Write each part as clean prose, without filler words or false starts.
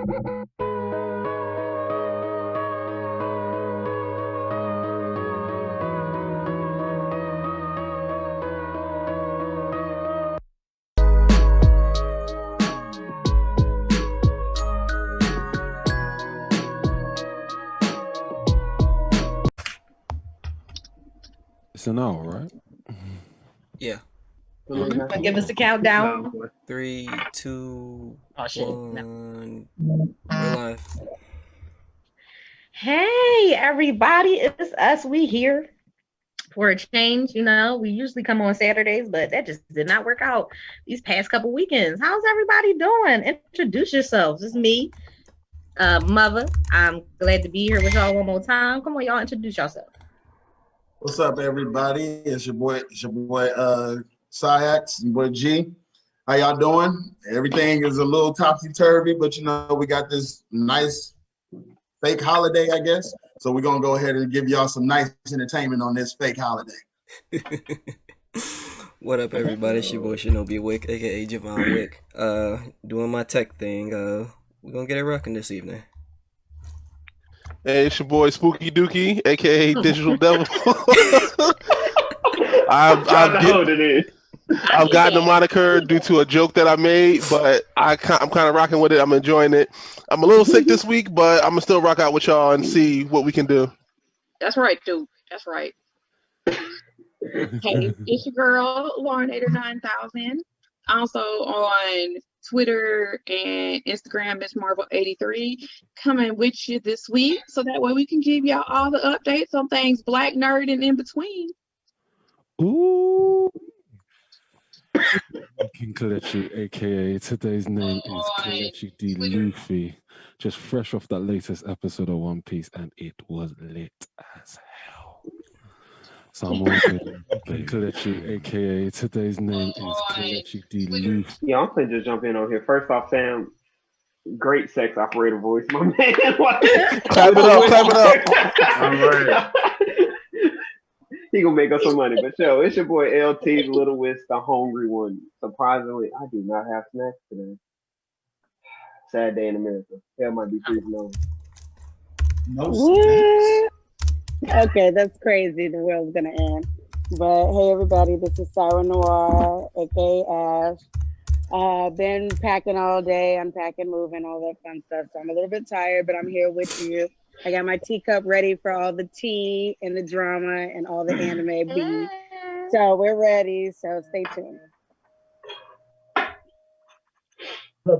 It's an hour, right? Yeah. Okay. Give us a countdown. 3, 2, Oh shit. 1. We're live. Hey everybody, it's us. We here for a change. You know, we usually come on Saturdays, but that just did not work out these past couple weekends. How's everybody doing? Introduce yourselves. It's me, Mother. I'm glad to be here with y'all one more time. Come on, y'all, introduce yourself. What's up, everybody? It's your boy Syax, your boy G. How y'all doing? Everything is a little topsy-turvy, but you know, we got this nice fake holiday, I guess. So we're gonna go ahead and give y'all some nice entertainment on this fake holiday. What up, everybody? It's your boy Shinobi Wick, aka Javon Wick. Doing my tech thing. We're gonna get it rocking this evening. Hey, it's your boy Spooky Dookie, aka Digital Devil. I've gotten the moniker due to a joke that I made, but I'm kind of rocking with it. I'm enjoying it. I'm a little sick this week, but I'm gonna still rock out with y'all and see what we can do. That's right, dude. That's right. Hey, it's your girl, Lauren89000. Also on Twitter and Instagram, Miss Marvel83, coming with you this week, so that way we can give y'all all the updates on things Black Nerd and in between. Ooh. King Kalechi, aka today's name is Kalechi D. Luffy. Just fresh off that latest episode of One Piece, and it was lit as hell. So I'm on King Kalechi, aka today's name is Kalechi D. Luffy. Yeah, I'm gonna just jump in on here. First off, Sam, great sex operator voice, my man. Clap it up. All right. He gonna make us some money. But yo, it's your boy LT, the Little Wist, the hungry one. Surprisingly, I do not have snacks today. Sad day in America. Hell might be freezing over. No snacks. Okay, that's crazy. The world's gonna end. But hey, everybody, this is Sarah Noir, aka Ash. Been packing all day, unpacking, moving, all that fun stuff. So I'm a little bit tired, but I'm here with you. I got my teacup ready for all the tea and the drama and all the anime beats. So we're ready. So stay tuned.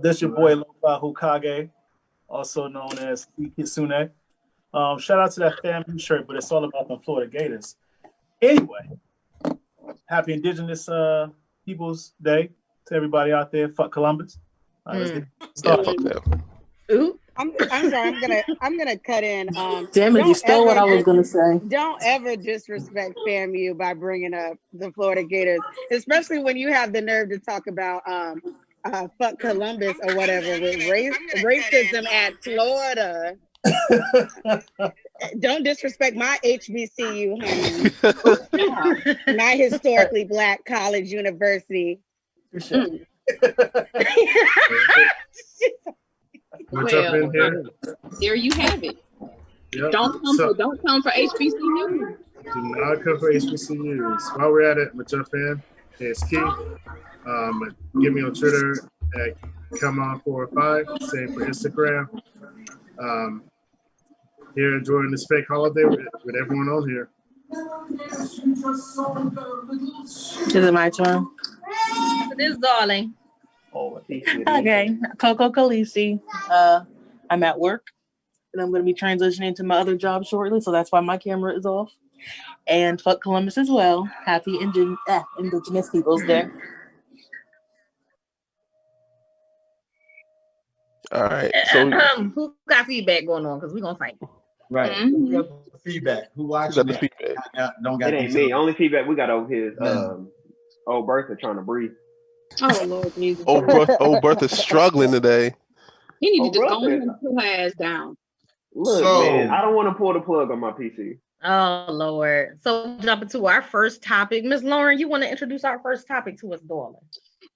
This is your boy Lofa Hokage, also known as Kitsune. Shout out to that family shirt, but it's all about the Florida Gators. Anyway, happy Indigenous Peoples Day to everybody out there. Fuck Columbus. Let's get started. Ooh. I'm sorry. I'm gonna cut in. Damn it! You stole what I was gonna say. Don't ever disrespect FAMU by bringing up the Florida Gators, especially when you have the nerve to talk about fuck Columbus or whatever with racism at Florida. Don't disrespect my HBCU, honey. My historically Black college university. Well, there you have it. Yep. Don't come for HBCU. Do not come for HBCUs. While we're at it, I'm gonna jump in. It's Key. Get me on Twitter at ComeOn45. Same for Instagram. Here enjoying this fake holiday with everyone on here. Is it my turn? It is, darling. Okay, Coco Khaleesi. I'm at work, and I'm going to be transitioning to my other job shortly, so that's why my camera is off. And fuck Columbus as well. Happy Indigenous Peoples Day. All right. So who got feedback going on? Because we're gonna fight. Right. Mm-hmm. Feedback. Who watching that? Don't got it ain't me. Only feedback we got over here is old Bertha trying to breathe. Oh Lord Jesus. Old Bertha's struggling today. You need to just go and put her ass down. Look, man, I don't want to pull the plug on my PC. Oh Lord. So jumping to our first topic. Miss Lauren, you want to introduce our first topic to us, darling?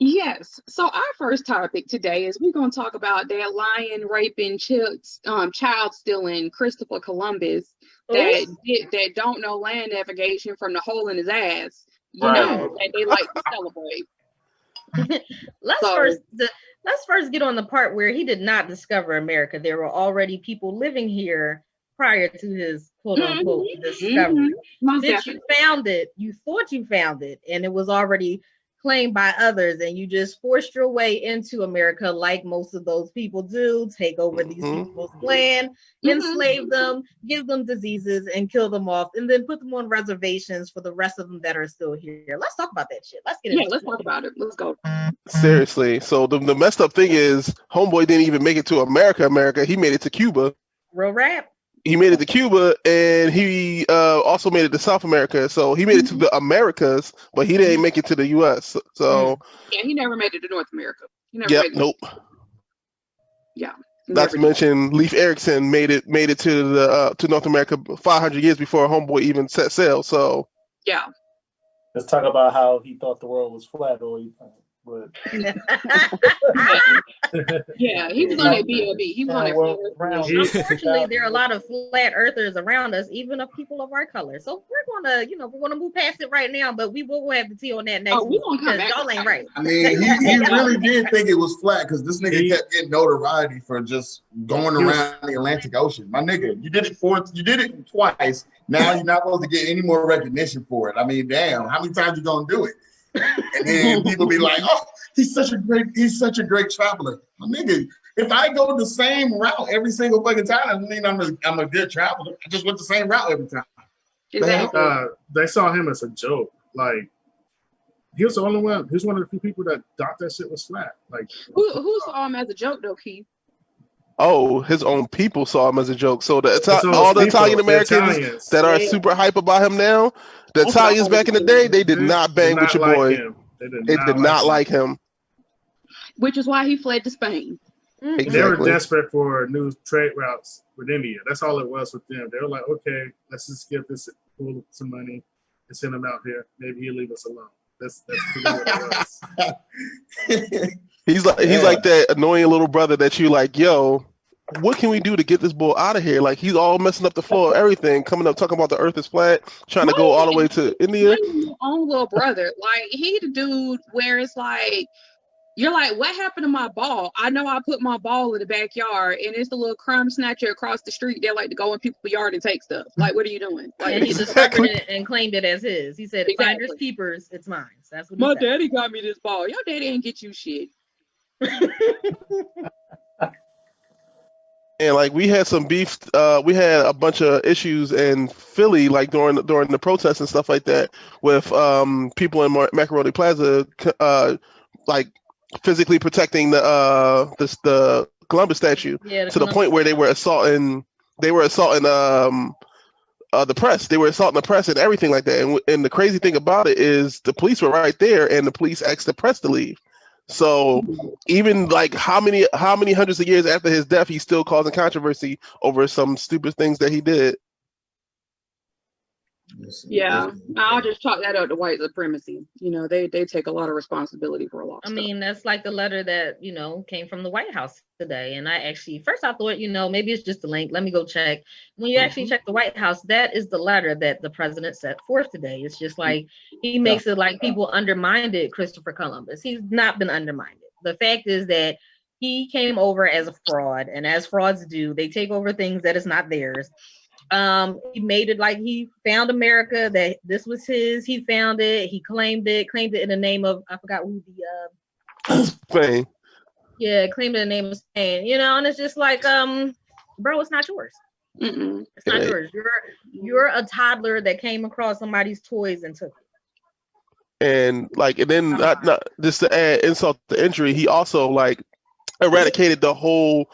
Yes. So our first topic today is we're going to talk about that lion raping, child stealing Christopher Columbus that don't know land navigation from the hole in his ass. You know, that they like to celebrate. Let's first get on the part where he did not discover America. There were already people living here prior to his quote unquote discovery. Since you found it, you thought you found it, and it was already claimed by others, and you just forced your way into America like most of those people do, take over these people's land, enslave them, give them diseases, and kill them off, and then put them on reservations for the rest of them that are still here. Let's talk about that shit. Let's get into let's talk about it. Let's go. Seriously. So the messed up thing is Homeboy didn't even make it to America. He made it to Cuba. Real rap. He made it to Cuba, and he also made it to South America. So he made it to the Americas, but he didn't make it to the U.S. So yeah, he never made it to North America. He never made it. Nope. Yeah. Not to mention, Leif Erikson made it to North America 500 years before Homeboy even set sail. So yeah. Let's talk about how he thought the world was flat all the time. But yeah, he was on that BLB. He was on that. Unfortunately, there are a lot of flat earthers around us, even of people of our color. So we're gonna move past it right now, but we will have the tea on that next week because y'all ain't right. I mean, he really did think it was flat because this nigga kept getting notoriety for just going around the Atlantic Ocean. My nigga, you did it twice. Now you're not supposed to get any more recognition for it. I mean, damn, how many times you gonna do it? And then people be like, "Oh, he's such a great traveler." My nigga, if I go the same route every single fucking time, I mean I'm a good traveler. I just went the same route every time. Exactly. They saw him as a joke. Like he was the only one. He was one of the few people that thought that shit was flat. Like who saw him as a joke though, Keith? Oh, his own people saw him as a joke. So all the Italian Americans that are super hype about him now, the Italians back in the day, they did not bang with your boy. They did not like him. Which is why he fled to Spain. Exactly. They were desperate for new trade routes with India. That's all it was with them. They were like, okay, let's just give this fool some money and send him out here. Maybe he'll leave us alone. That's pretty what it was. He's like that annoying little brother that you like, yo, what can we do to get this boy out of here? Like he's all messing up the floor, everything, coming up talking about the earth is flat, trying to go all the way to India. Your own little brother, like he the dude where it's like you're like, what happened to my ball? I know I put my ball in the backyard, and it's the little crumb snatcher across the street. They like to go in people's yard and take stuff. Like, what are you doing? Like, and he discovered it and claimed it as his. He said, "Finders keepers, it's mine." So that's what my daddy got me this ball. Your daddy ain't get you shit. And like we had some beef, we had a bunch of issues in Philly, like during the protests and stuff like that, with people in Macaroni Plaza, like physically protecting the Columbus statue to the point where they were assaulting the press. They were assaulting the press and everything like that. And the crazy thing about it is the police were right there, and the police asked the press to leave. So even like how many hundreds of years after his death, he's still causing controversy over some stupid things that he did. Yeah, I'll just chalk that up to white supremacy. You know, they take a lot of responsibility for a lot of stuff. I mean, that's like the letter that, came from the White House today. And I thought, maybe it's just a link. Let me go check. When you actually check the White House, that is the letter that the president set forth today. It's just like he makes it like people undermined Christopher Columbus. He's not been undermined. The fact is that he came over as a fraud, and as frauds do, they take over things that is not theirs. He made it like he found America, that this was his. He found it. He claimed it in the name of, I forgot who Spain. Yeah, claimed it in the name of Spain. And it's just like, bro, it's not yours. It's not yours. You're a toddler that came across somebody's toys and took it. And then not just to add insult to injury, he also eradicated a whole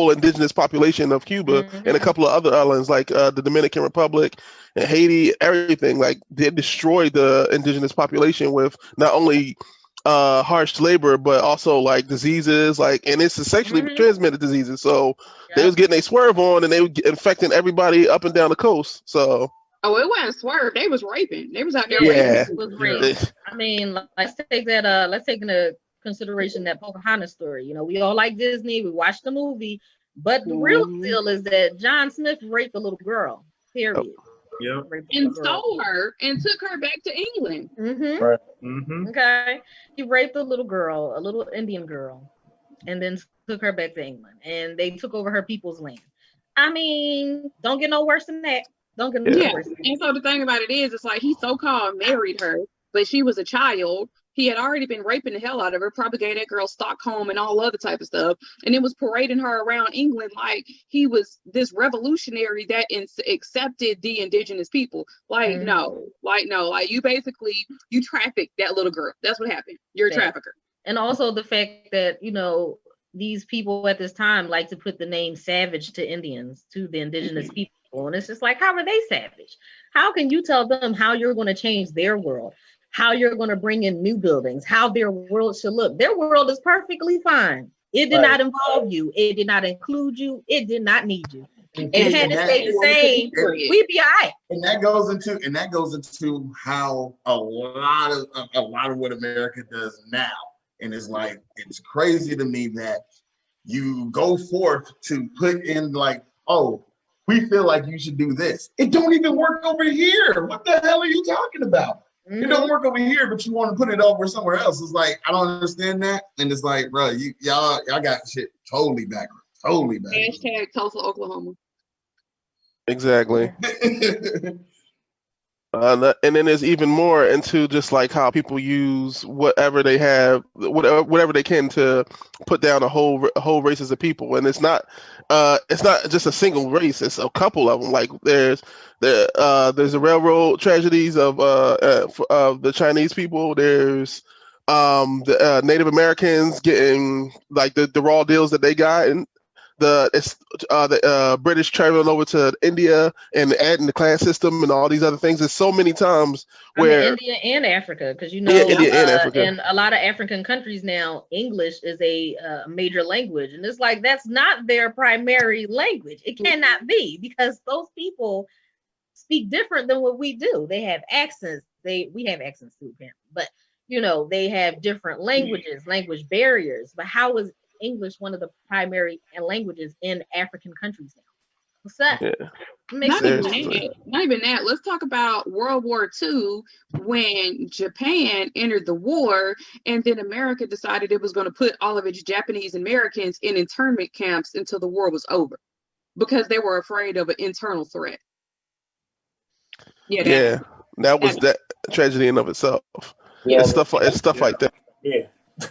indigenous population of Cuba and a couple of other islands like the Dominican Republic and Haiti, everything. Like they destroyed the indigenous population with not only harsh labor but also like diseases, and it's sexually transmitted diseases. So they was getting a swerve on, and they were infecting everybody up and down the coast. So it wasn't swerve. They was raping. They was out there raping. It was rape. I mean, let's take that. Let's take consideration that Pocahontas story. We all like Disney, we watched the movie, but the real deal is that John Smith raped a little girl. Period. Yep. And stole her and took her back to England. Right. Okay. He raped a little girl, a little Indian girl, and then took her back to England. And they took over her people's land. I mean, don't get no worse than that. Don't get no worse than that. And so the thing about it is, it's like he so-called married her, but she was a child. He had already been raping the hell out of her, probably gave that girl Stockholm and all other type of stuff. And it was parading her around England like he was this revolutionary that accepted the indigenous people. Like, no, you basically, you trafficked that little girl. That's what happened. You're a trafficker. And also the fact that, these people at this time like to put the name savage to Indians, to the indigenous people. And it's just like, how are they savage? How can you tell them how you're going to change their world? How you're going to bring in new buildings, how their world should look? Their world is perfectly fine. It did not involve you. It did not include you. It did not need you. It had to stay the same. We'd be all right. And that goes into how a lot of what America does now. And it's like, it's crazy to me that you go forth to put in like, oh, we feel like you should do this. It don't even work over here. What the hell are you talking about? It don't work over here, but you want to put it over somewhere else. It's like, I don't understand that. And it's like, bro, y'all got shit totally backwards. Totally backwards. Hashtag Tulsa, Oklahoma. Exactly. And then there's even more into just like how people use whatever they have, whatever they can to put down a whole races of people. And it's not just a single race; it's a couple of them. Like there's the railroad tragedies of the Chinese people. There's the Native Americans getting like the raw deals that they got, and the British traveling over to India and adding the class system and all these other things. There's so many times where India and Africa, because India and Africa, in a lot of African countries now, English is a major language, and it's like that's not their primary language. It cannot be, because those people speak different than what we do. They have accents. We have accents too, apparently, but they have different languages, language barriers. But how is English one of the primary languages in African countries now? What's that? Yeah. Not even that. Let's talk about World War II, when Japan entered the war, and then America decided it was going to put all of its Japanese Americans in internment camps until the war was over, because they were afraid of an internal threat. That was that tragedy in of itself. It's stuff like that. Yeah.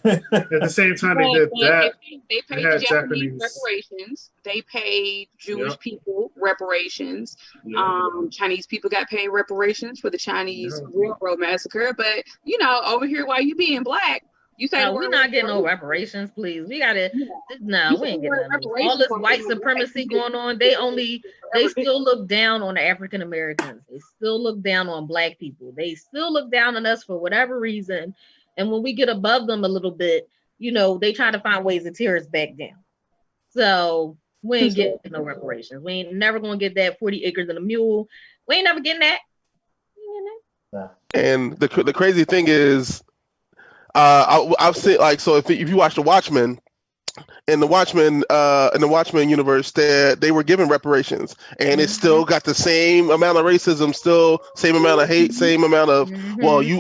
At the same time, they did that. They paid the Japanese reparations. They paid Jewish people reparations. Chinese people got paid reparations for the Chinese railroad massacre. But over here, while you being black, you say we're not getting no reparations, please. We gotta we ain't getting reparations. All this white supremacy going on. They still look down on the African Americans. They still look down on black people. They still look down on us for whatever reason. And when we get above them a little bit, they try to find ways to tear us back down. So we ain't getting no reparations. We ain't never gonna get that 40 acres and a mule. We ain't never getting that. And the crazy thing is, I've seen, like, so if you watch The Watchmen, in the Watchmen universe, they were given reparations, and it still got the same amount of racism, still same amount of hate, same amount of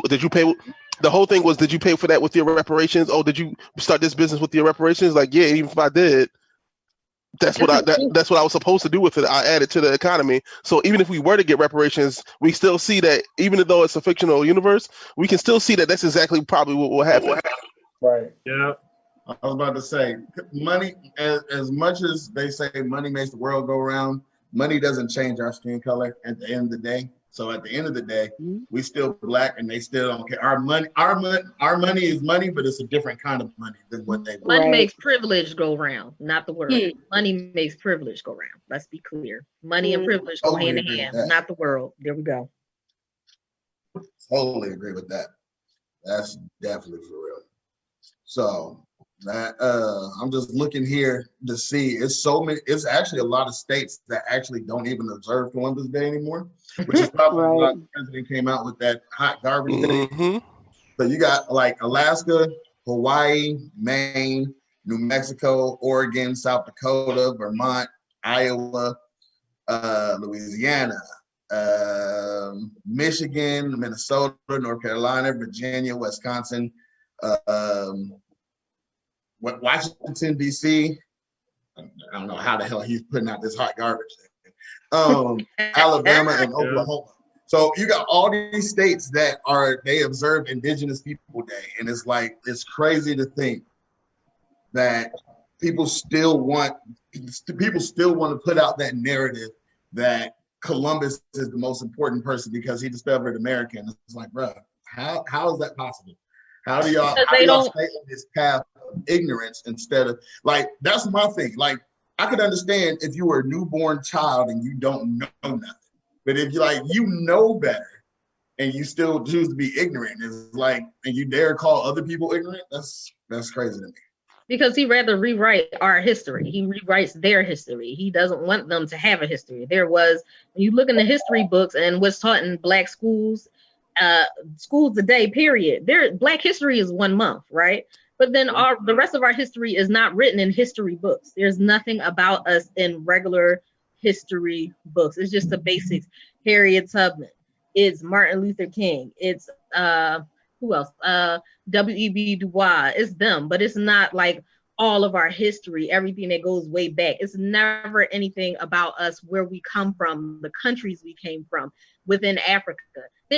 did you pay? The whole thing was, did you pay for that with your reparations? Oh, did you start this business with your reparations? Like, yeah, even if I did, that's what I was supposed to do with it. I added to the economy. So even if we were to get reparations, we still see that, even though it's a fictional universe, we can still see that that's exactly probably what will happen. Right. Yeah. I was about to say, money, as much as they say money makes the world go round, money doesn't change our skin color at the end of the day. So at the end of the day, we still black, and they still don't care. Our money is money, but it's a different kind of money than what they want. Money makes privilege go round, not the world. Money makes privilege go round. Let's be clear. Money and privilege go hand in hand, not the world. There we go. Totally agree with that. That's definitely for real. So that I'm just looking here to see. It's actually a lot of states that actually don't even observe Columbus Day anymore, which is probably why the president came out with that hot garbage day. So you got like Alaska, Hawaii, Maine, New Mexico, Oregon, South Dakota, Vermont, Iowa, Louisiana, Michigan, Minnesota, North Carolina, Virginia, Wisconsin, Washington, D.C. I don't know how the hell he's putting out this hot garbage thing. Alabama and Oklahoma. So you got all these states that they observe Indigenous People Day. And it's like, it's crazy to think that people still want to put out that narrative that Columbus is the most important person because he discovered America. And it's like, bro, how is that possible? How do y'all stay on this path of ignorance instead of, like, that's my thing. Like, I could understand if you were a newborn child and you don't know nothing. But if you know better and you still choose to be ignorant, it's like, and you dare call other people ignorant, that's crazy to me. Because he rather rewrite our history. He rewrites their history. He doesn't want them to have a history. When you look in the history books and what's taught in Black schools today, period. Black history is 1 month, right? But then the rest of our history is not written in history books. There's nothing about us in regular history books. It's just the basics. Harriet Tubman. It's Martin Luther King. It's who else? W.E.B. Du Bois. It's them, but it's not like all of our history, everything that goes way back. It's never anything about us, where we come from, the countries we came from within Africa.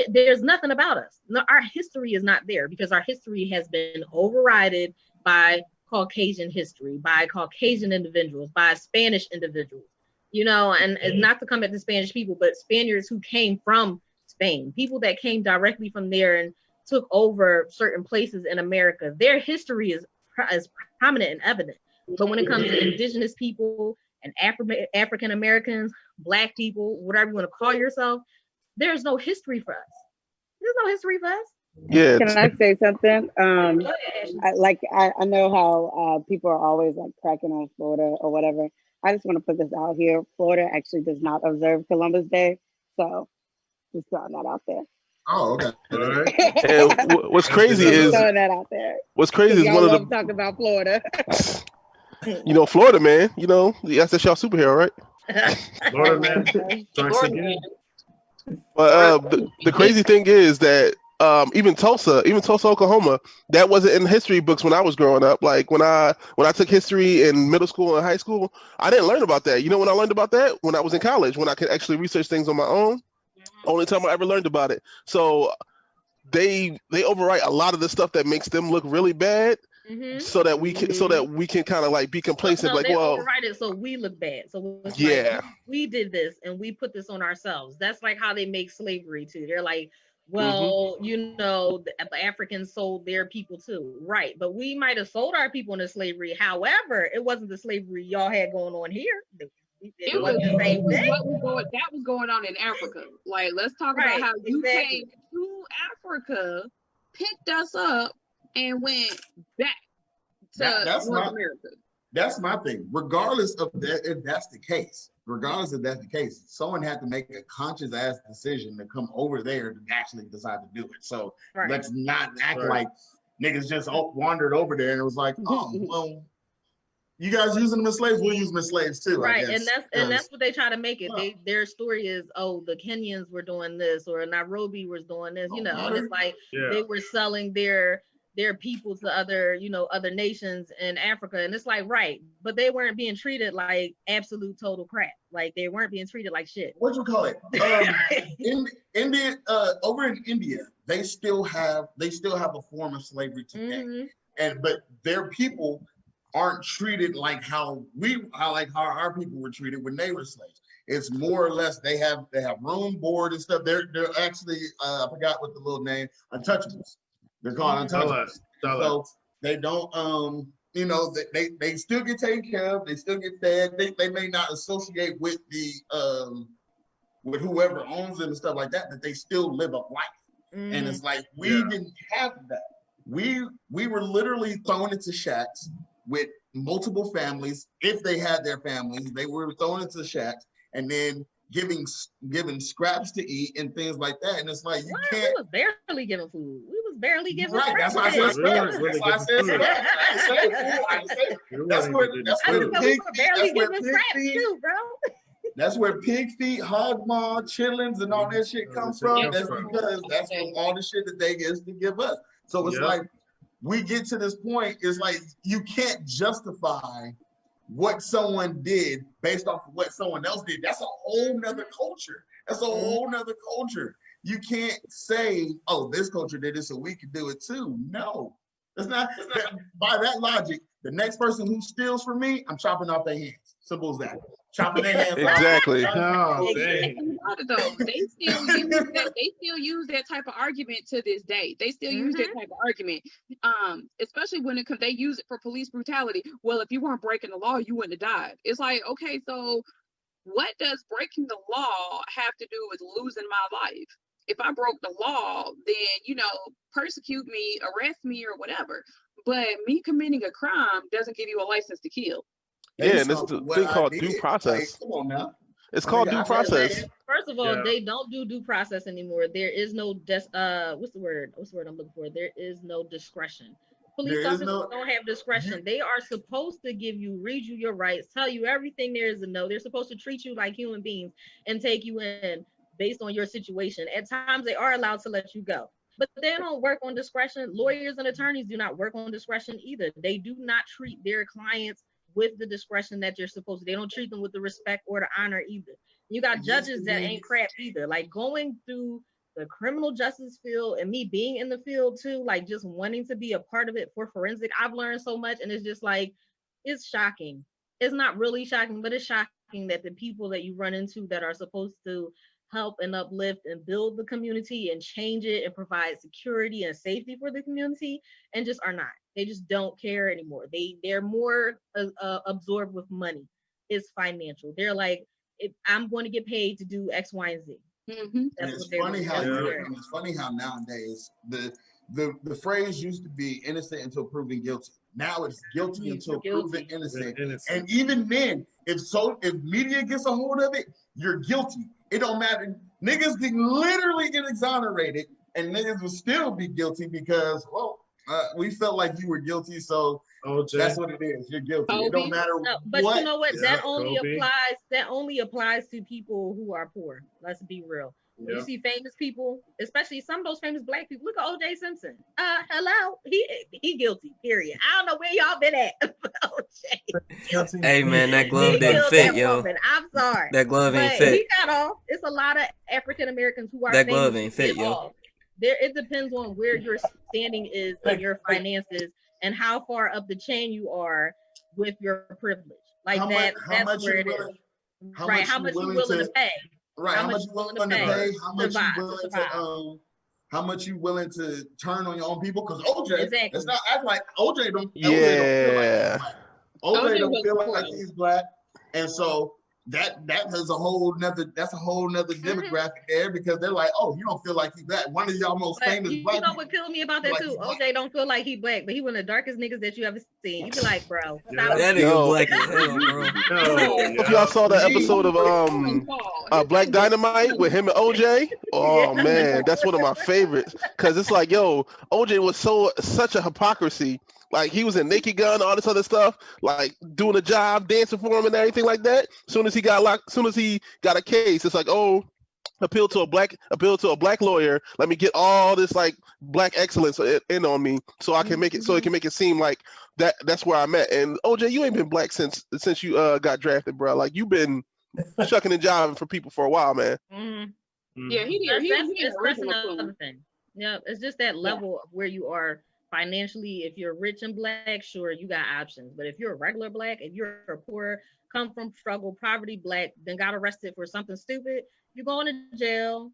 There's nothing about us. No, our history is not there because our history has been overridden by Caucasian history, by Caucasian individuals, by Spanish individuals. And not to come at the Spanish people, but Spaniards who came from Spain, people that came directly from there and took over certain places in America. Their history is prominent and evident. But when it comes to Indigenous people and African Americans, Black people, whatever you want to call yourself, there's no history for us. There's no history for us. Yeah. Can I say something? I know how people are always like cracking on Florida or whatever. I just want to put this out here. Florida actually does not observe Columbus Day. So just throwing that out there. Oh, okay. All right. And what's crazy is throwing that out there. What's crazy is one of the talk about Florida. Florida man. That's y'all superhero, right? Florida man. But the crazy thing is that even Tulsa, Oklahoma, that wasn't in history books when I was growing up. Like when I took history in middle school and high school, I didn't learn about that. When I learned about that? When I was in college, when I could actually research things on my own. Only time I ever learned about it. So they overwrite a lot of the stuff that makes them look really bad, so that we can kind of like be complacent. No, like, they well, overwrite it so we look bad. So it's yeah, like, we did this and we put this on ourselves. That's like how they make slavery too. They're like, well, the Africans sold their people too, right? But we might have sold our people into slavery. However, it wasn't the slavery y'all had going on here. It was the same thing. That was going on in Africa. Like, let's talk about how you came to Africa, picked us up, and went back to North America. That's my thing. Regardless of that, if that's the case, someone had to make a conscious ass decision to come over there to actually decide to do it. So let's not act like niggas just wandered over there and it was like, oh, well, you guys using them as slaves, we'll use them as slaves too. Right, I guess. and that's what they try to make it. Their story is, the Kenyans were doing this, or Nairobi was doing this, and it's like they were selling their people to other nations in Africa, and it's like, right, but they weren't being treated like absolute total crap. Like they weren't being treated like shit. What you call it? In India, over in India, they still have a form of slavery today, but their people aren't treated like how our people were treated when they were slaves. It's more or less they have room, board, and stuff. They're actually I forgot what the little name, untouchables. They're called untouchables. So they don't they still get taken care of. They still get fed. They may not associate with the with whoever owns them and stuff like that, but they still live a life. And it's like we didn't have that. We were literally thrown into shacks with multiple families. If they had their families, they were thrown into shacks and then given scraps to eat and things like that. And it's like we was barely given food. We was was barely giving Right, that's why I said credit. scrubs. That's why I said scrubs. I didn't say it. I didn't say it. That's where pig feet. barely That's where giving pig scraps feet. too, bro. That's where pig feet, hog maw, chillings, and all that shit comes from. That's because that's from all the shit that they get to give us. So it's like we get to this point. It's like you can't justify what someone did based off of what someone else did. That's a whole nother culture. That's a whole nother culture. You can't say, oh, this culture did it, so we can do it too. No, it's not. By that logic, the next person who steals from me, I'm chopping off their hands. Simple as that. Chopping their hands Exactly. off. No, dang. They still use that type of argument to this day. They still use that type of argument, especially when it comes. They use it for police brutality. Well, if you weren't breaking the law, you wouldn't have died. It's like, okay, so what does breaking the law have to do with losing my life? If I broke the law, then persecute me, arrest me, or whatever. But me committing a crime doesn't give you a license to kill. Yeah, and this is the thing called due process. Come on now. It's called due process. First of all, they don't do due process anymore. There is no what's the word I'm looking for? There is no discretion. Police officers don't have discretion. They are supposed to read you your rights, tell you everything there is to know. They're supposed to treat you like human beings and take you in based on your situation. At times, they are allowed to let you go. But they don't work on discretion. Lawyers and attorneys do not work on discretion either. They do not treat their clients with the discretion that you're supposed to. They don't treat them with the respect or the honor either. You got judges that ain't crap either. Like going through the criminal justice field and me being in the field too, like just wanting to be a part of it for forensic, I've learned so much, and it's just like, it's shocking. It's not really shocking, but it's shocking that the people that you run into that are supposed to help and uplift and build the community and change it and provide security and safety for the community and just are not. They just don't care anymore. They're more absorbed with money. It's financial. They're like, I'm going to get paid to do X, Y, and Z. It's funny how nowadays the phrase used to be innocent until proven guilty. Now it's guilty until proven innocent. And even then, if media gets a hold of it, you're guilty. It don't matter. Niggas can literally get exonerated, and niggas will still be guilty because, we felt like you were guilty, so that's what it is. You're guilty. It don't matter but what. You know what? That only applies to people who are poor. Let's be real. When you see famous people, especially some of those famous Black people. Look at O.J. Simpson. Hello, he guilty. Period. I don't know where y'all been at. O.J. Hey man, that glove didn't fit, yo. I'm sorry. That glove ain't fit. He got off. It's a lot of African Americans who are that glove ain't fit, yo. It depends on where your standing is in your finances and how far up the chain you are with your privilege. Like that's where it is. Right? How much you willing to pay? Right, how much you willing to pay? How much you willing to how much you willing to turn on your own people? Because OJ, it's not act like OJ don't. Yeah. OJ don't feel like he's Black, and so that is a whole nother demographic there because they're like, oh, you don't feel like he's Black. One of y'all most famous Black. You know what killed me about that too? OJ don't feel like he Black, but he one of the darkest niggas that you ever seen. You be like, bro, that nigga Black as hell, bro. Y'all saw that episode of Black Dynamite with him and OJ? Oh man, that's one of my favorites because it's like, yo, OJ was such a hypocrisy. Like he was in Naked Gun, all this other stuff, like doing a job, dancing for him and everything like that. Soon as he got a case, it's like, oh, appeal to a black lawyer. Let me get all this like Black excellence in on me, so I can make it seem like that's where I'm at. And OJ, you ain't been Black since you got drafted, bro. Like you've been shucking and jiving for people for a while, man. Yeah, that's another thing. Yeah, it's just that level of where you are. Financially, if you're rich and Black, sure, you got options. But if you're a regular Black, if you're a poor, come from struggle, poverty Black, then got arrested for something stupid, you're going to jail.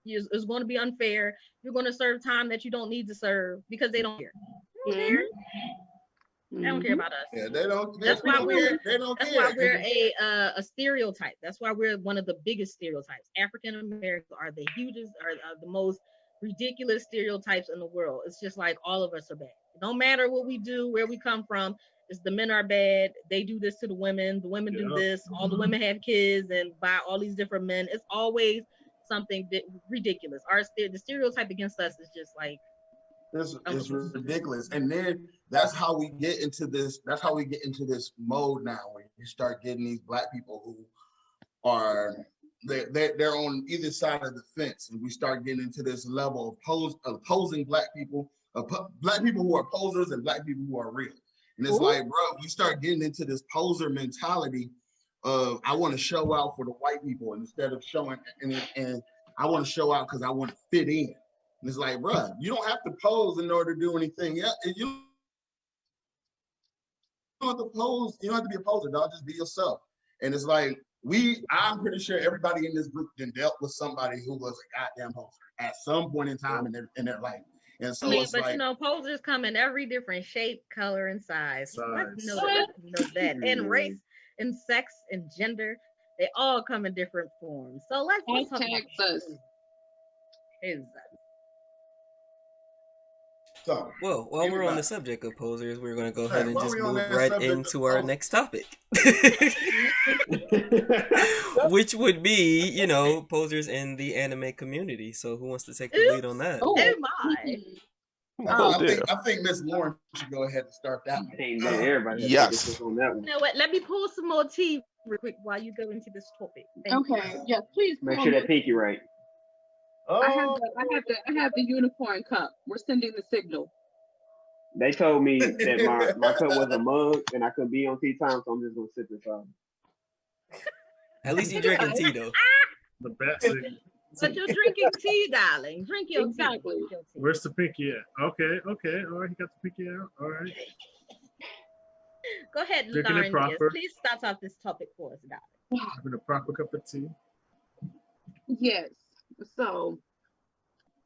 It's going to be unfair. You're going to serve time that you don't need to serve because they don't care. They don't care. They don't care about us. Yeah, they don't. That's why we're a stereotype. That's why we're one of the biggest stereotypes. African Americans are the hugest, are the most ridiculous stereotypes in the world. It's just like all of us are bad. No matter what we do, where we come from, it's the men are bad. They do this to the women do this. All the women have kids and buy all these different men. It's always something ridiculous. The stereotype against us is just like It's ridiculous. And then that's how we get into this. That's how we get into this mode now, where you start getting these black people who are they're on either side of the fence, and we start getting into this level of opposing black people, black people who are posers and black people who are real. And it's like, bro, we start getting into this poser mentality of I want to show out for the white people instead of showing, and I want to show out because I want to fit in. And it's like, bro, you don't have to pose in order to do anything. Yeah, you don't have to pose. You don't have to be a poser, dog. Just be yourself. And it's like I'm pretty sure everybody in this group then dealt with somebody who was a goddamn poser at some point in time in their life. And so it's but like, you know, posers come in every different shape, color, and size. Let's know that. And race, and sex, and gender, they all come in different forms. So let's talk about us. So, well, while we're on the subject of posers, we're going to go ahead and just move right into our next topic. Which would be, you know, posers in the anime community. So who wants to take the lead on that? Oh my. I think Miss Lauren should go ahead and start that one. Everybody yes. On that one. You know what? Let me pull some more tea real quick while you go into this topic. Okay. Yes, please. Make sure that pinky right. I have the unicorn cup. We're sending the signal. They told me that my cup was a mug and I couldn't be on tea time, so I'm just gonna sip inside. At least you're drinking tea though. The best signal. But you're drinking tea, darling. Drink your exactly. tea. Where's the pinky at? Okay. All right, he got the pinky out. All right. Go ahead, Lauren. Please start off this topic for us, darling. Having a proper cup of tea. Yes. So,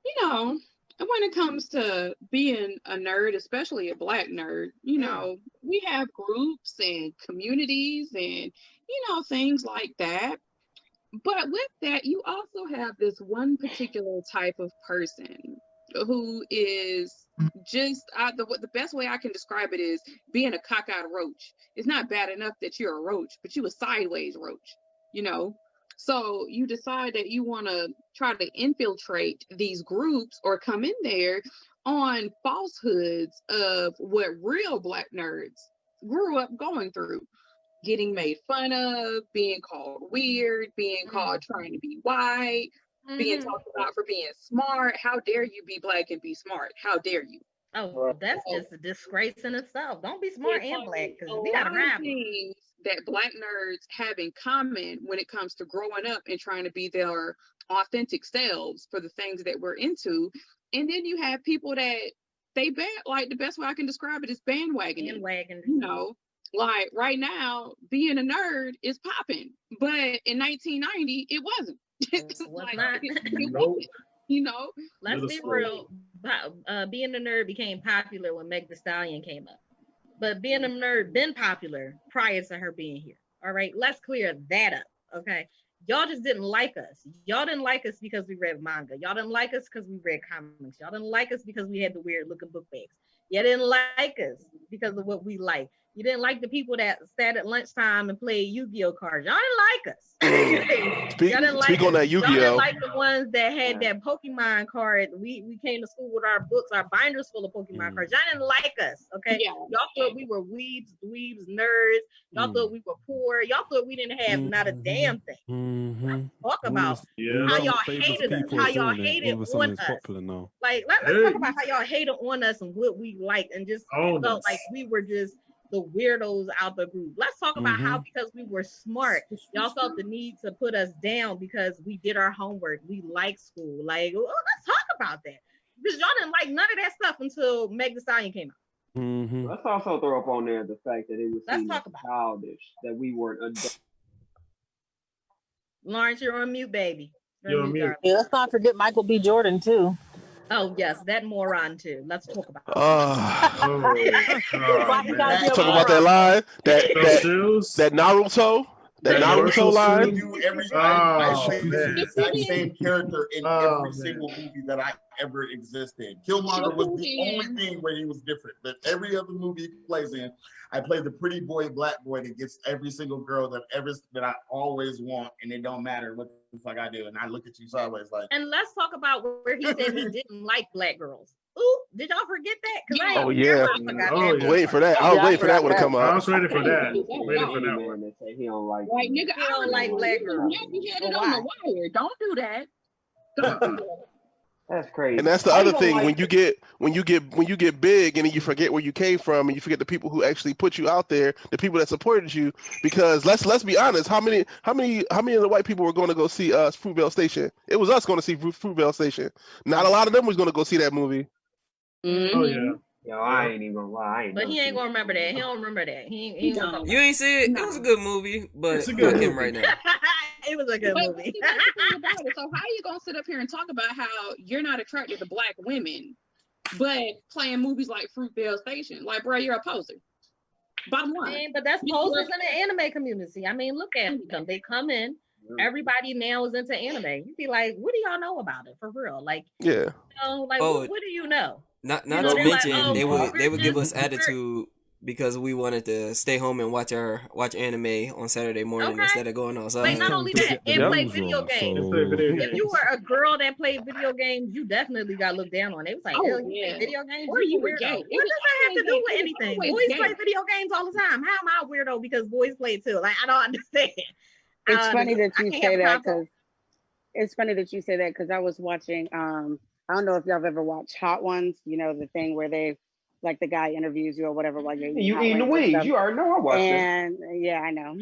you know, when it comes to being a nerd, especially a black nerd, you know, we have groups and communities and, you know, things like that. But with that, you also have this one particular type of person who is just, the best way I can describe it is being a cockeyed roach. It's not bad enough that you're a roach, but you a sideways roach, you know? So you decide that you want to try to infiltrate these groups or come in there on falsehoods of what real black nerds grew up going through. Getting made fun of, being called weird, being called trying to be white, being talked about for being smart. How dare you be black and be smart? How dare you? Oh, that's just a disgrace in itself. Don't be smart and black, because we got a problem. Things that black nerds have in common when it comes to growing up and trying to be their authentic selves for the things that we're into. And then you have people that like the best way I can describe it is bandwagoning. You know, like right now, being a nerd is popping, but in 1990 it wasn't. Like, not. It wasn't. You know, let's be real. Being a nerd became popular when Meg Thee Stallion came up, but being a nerd been popular prior to her being here. All right, let's clear that up. Okay, y'all just didn't like us. Y'all didn't like us because we read manga. Y'all didn't like us because we read comics. Y'all didn't like us because we had the weird looking book bags. You didn't like us because of what we like. You didn't like the people that sat at lunchtime and played Yu-Gi-Oh cards. Y'all didn't like us. Speak on that Yu-Gi-Oh. Y'all didn't like the ones that had that Pokemon card. We came to school with our books, our binders full of Pokemon cards. Y'all didn't like us, okay? Yeah. Y'all thought we were weebs, nerds. Y'all thought we were poor. Y'all thought we didn't have not a damn thing. Let's talk about how y'all hated us, how y'all hated on us. Like, let's talk about how y'all hated on us and what we liked, and just felt like we were just the weirdos out the group. Let's talk about how, because we were smart, y'all felt the need to put us down because we did our homework. We like school. Like, let's talk about that. Because y'all didn't like none of that stuff until Meg Thee Stallion came out. Let's also throw up on there the fact that it was childish, that we weren't adults. Lawrence, you're on mute, baby. You're on mute. Yeah, let's not forget Michael B. Jordan, too. Oh, yes, that moron, too. Let's talk about it. Talk about that line, that Naruto. That Naruto line. I play the exact same character in every single movie that I ever existed. Killmonger was the only thing where he was different. But every other movie he plays in, I play the pretty boy, black boy that gets every single girl that I always want, and it don't matter what the fuck I do. And I look at you sideways like. And let's talk about where he said he didn't like black girls. Ooh, did y'all forget that? Yeah. Oh yeah. I forgot Oh, that. yeah. Waiting for that. I was waiting for that one to come I out. was ready for that. Ain't Waiting for that man one. that say he don't like. Like, nigga, He don't like black girls. You had it But on the why? wire. Don't do that. Don't do that. That's crazy. And that's the Why other you thing don't when you get big and then you forget where you came from and you forget the people who actually put you out there, the people that supported you. Because let's be honest, how many of the white people were going to go see Fruitvale Station? It was us going to see Fruitvale Station. Not a lot of them was going to go see that movie. Oh yeah. Yo, I ain't even gonna lie. I ain't But he never ain't seen gonna remember that. He don't remember that. He ain't gonna talk You ain't see it? It was a good movie, but fuck him right now. It was a good But movie. see, that's the thing about it. So how you gonna sit up here and talk about how you're not attracted to black women, but playing movies like Fruitvale Station? Like, bro, you're a poser. Bottom line. But that's posers in the anime community. I mean, look at them. They come in. Everybody now is into anime. You'd be like, what do y'all know about it for real? Like, yeah. You know, like Oh, what do you know? Not You know, to they're mention like, oh, they would we're give just- us attitude because we wanted to stay home and watch anime on Saturday morning Okay. instead of going outside. Like, not only that, and play video wrong, games. so- If you were a girl that played video games, you definitely got looked down on. It was like, Oh, oh, you yeah. play video games? Or you were weirdo. gay. What It does was that have to do always with gay. It anything? was Boys gay. play video games all the time. How am I a weirdo because boys play too? Like, I don't understand. It's funny that I you can't say have a that console. because it's funny that you say that because I was watching. I don't know if y'all have ever watched Hot Ones. You know the thing where they, like, the guy interviews you or whatever while you're eating You hot eating the wings and wings? stuff. You already know I watched it. And yeah, I know.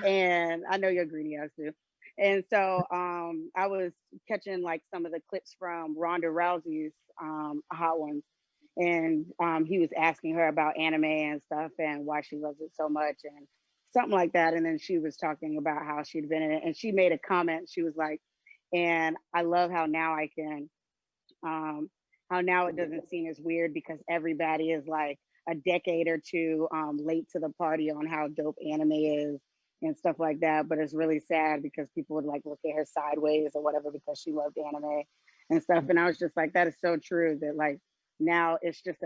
And I know you're greedy ass too. And so I was catching like some of the clips from Ronda Rousey's Hot Ones, and he was asking her about anime and stuff and why she loves it so much and something like that. And then she was talking about how she'd been in it, and she made a comment. She was like, and I love how now I can how now it doesn't seem as weird because everybody is like a decade or two late to the party on how dope anime is and stuff like that. But it's really sad because people would like look at her sideways or whatever because she loved anime and stuff. And I was just like, that is so true that like now it's just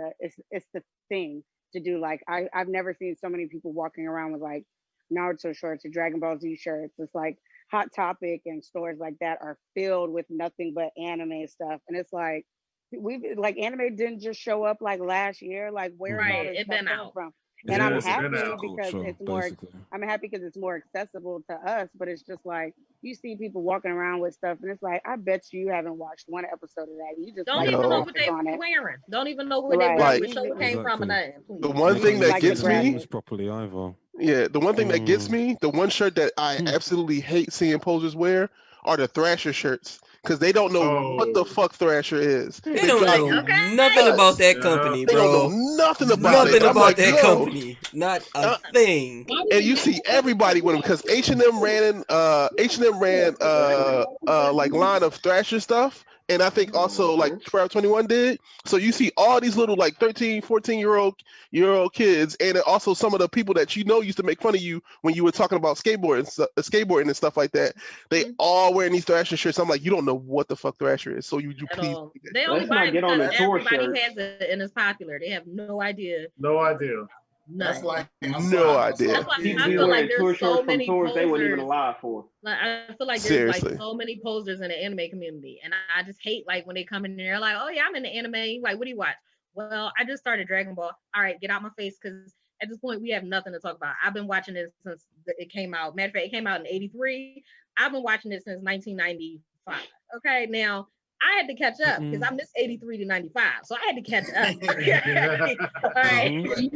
it's the thing to do. Like I've never seen so many people walking around with like Naruto shirts or Dragon Ball Z shirts. It's like Hot Topic and stores like that are filled with nothing but anime stuff. And it's like, anime didn't just show up like last year. Like, where is all this It stuff been coming out. from? Yeah, And I'm it's been happy out. because Culture, it's more. basically. I'm happy because it's more accessible to us. But it's just like you see people walking around with stuff, and it's like I bet you haven't watched one episode of that. You just Don't like even the know what graphics they on it. wearing. Don't even know what they Right. wearing. Like- What show it came from or nothing. The Please. one They thing don't that use like gets the me, graphics. names properly either. yeah, the one thing that gets Mm. me, the one shirt that I absolutely hate seeing posers wear are the Thrasher shirts because they don't know what the fuck Thrasher is. They don't drive know okay. nothing about that Yeah. company, They don't bro. know nothing about Nothing it. I'm about like, that yo. company. Not a thing. And you see everybody with them because H&M ran like line of Thrasher stuff, and I think also like Forever 21 did. So you see all these little like 13, 14-year-old kids, and then also some of the people that you know used to make fun of you when you were talking about skateboarding and stuff like that. They all wearing these Thrasher shirts. I'm like, you don't know what the fuck Thrasher is, so you At please. all. They only Let's buy not it get on because the tour everybody shirt. has it and it's popular. They have no idea. No idea. That's None. like No idea. That's why People I be feel wearing like tour there's so shirts from many tours they weren't even posers. alive for. Like I feel like there's Seriously. like so many posers in the anime community, and I just hate like when they come in there like, oh yeah, I'm in the anime. Like, what do you watch? Well, I just started Dragon Ball. All right, get out my face because at this point we have nothing to talk about. I've been watching it since it came out. Matter of fact, it came out in '83. I've been watching it since 1995. Okay, now I had to catch up because I missed '83 to '95, so I had to catch up. All right.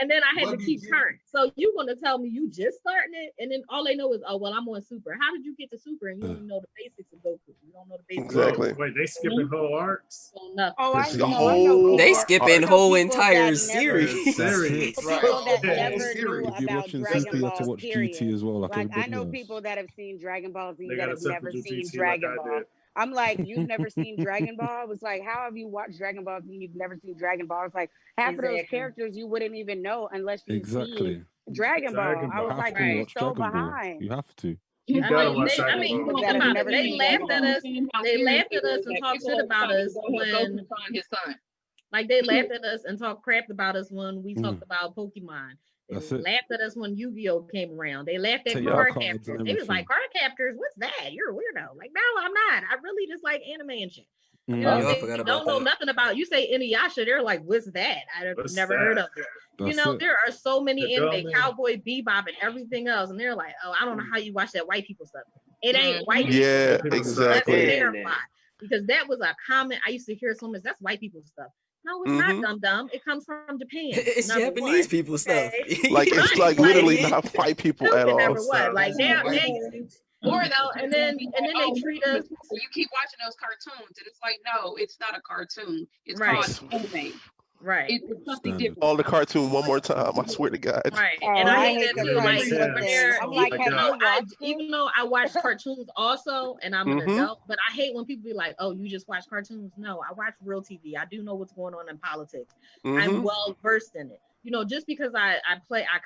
And then I had to keep current. So you want to tell me you just starting it, and then all they know is, oh well, I'm on Super. How did you get to Super and you don't even know the basics of Goku? You don't know the basics. Exactly. Of Wait, they skipping whole arcs? nothing. Oh, I The know. I know whole- people. They Art- skipping I know whole people entire that never- Series. That's People that Yeah. never Series. knew If you're about watching Dragon Super, you have to Ball, watch period. GT as well, like Like I everybody know else. people that have seen Dragon Ball Z They that got a have separate never seen GT Dragon like I Ball. did. I'm like, you've never seen Dragon Ball? I was like, how have you watched Dragon Ball Z? You've never seen Dragon Ball. It's like half of those Exactly. characters you wouldn't even know unless you've Exactly. seen Dragon Ball. Dragon I Ball. was You have like, to you're watch so Dragon Ball. behind. You have to. You I gotta mean, watch they, I Dragon mean, Ball. think Gotta about it. never They see laughed Dragon at Ball. us. They laughed at us and talked shit about us when, find his son. like, they laughed at us and talked crap about us when we talked about Pokemon. They That's it. laughed at us when Yu-Gi-Oh came around. They laughed at Take your card cards captors. and They was like, everything. card captors, what's that? You're a weirdo. Like, no, I'm not. I really just like anime and shit. You Mm. know, Yo, I they forgot don't about know that. nothing about. You say Inuyasha, they're like, what's that? I've What's never that? heard of it. You That's know, it. there are so many The anime, Gomez. Cowboy Bebop and everything else, and they're like, oh, I don't know how you watch that white people stuff. It ain't white people Yeah, stuff. exactly. Let's Damn, clarify. man. Because that was a comment I used to hear so much. That's white people stuff. No, it's Mhm. not dumb. It comes from Japan. It's number Japanese one. people stuff. Okay? Like it's Right, like like, literally not white people at stupid all. number one. Like they Or you know, and then they treat us. You keep watching those cartoons, and it's like, no, it's not a cartoon. It's Right. called anime. Right. It's something Standard. different. On the cartoon one more time, I swear to God. Right. Oh, And I I hate hate that the too. Like cartoon when thing. they're I'm like, Oh my have God. you watched it? even though I watch cartoons also, and I'm an Mhm. adult, but I hate when people be like, "Oh, you just watch cartoons." No, I watch real TV. I do know what's going on in politics. I'm Mhm. well versed in it. You know, just because I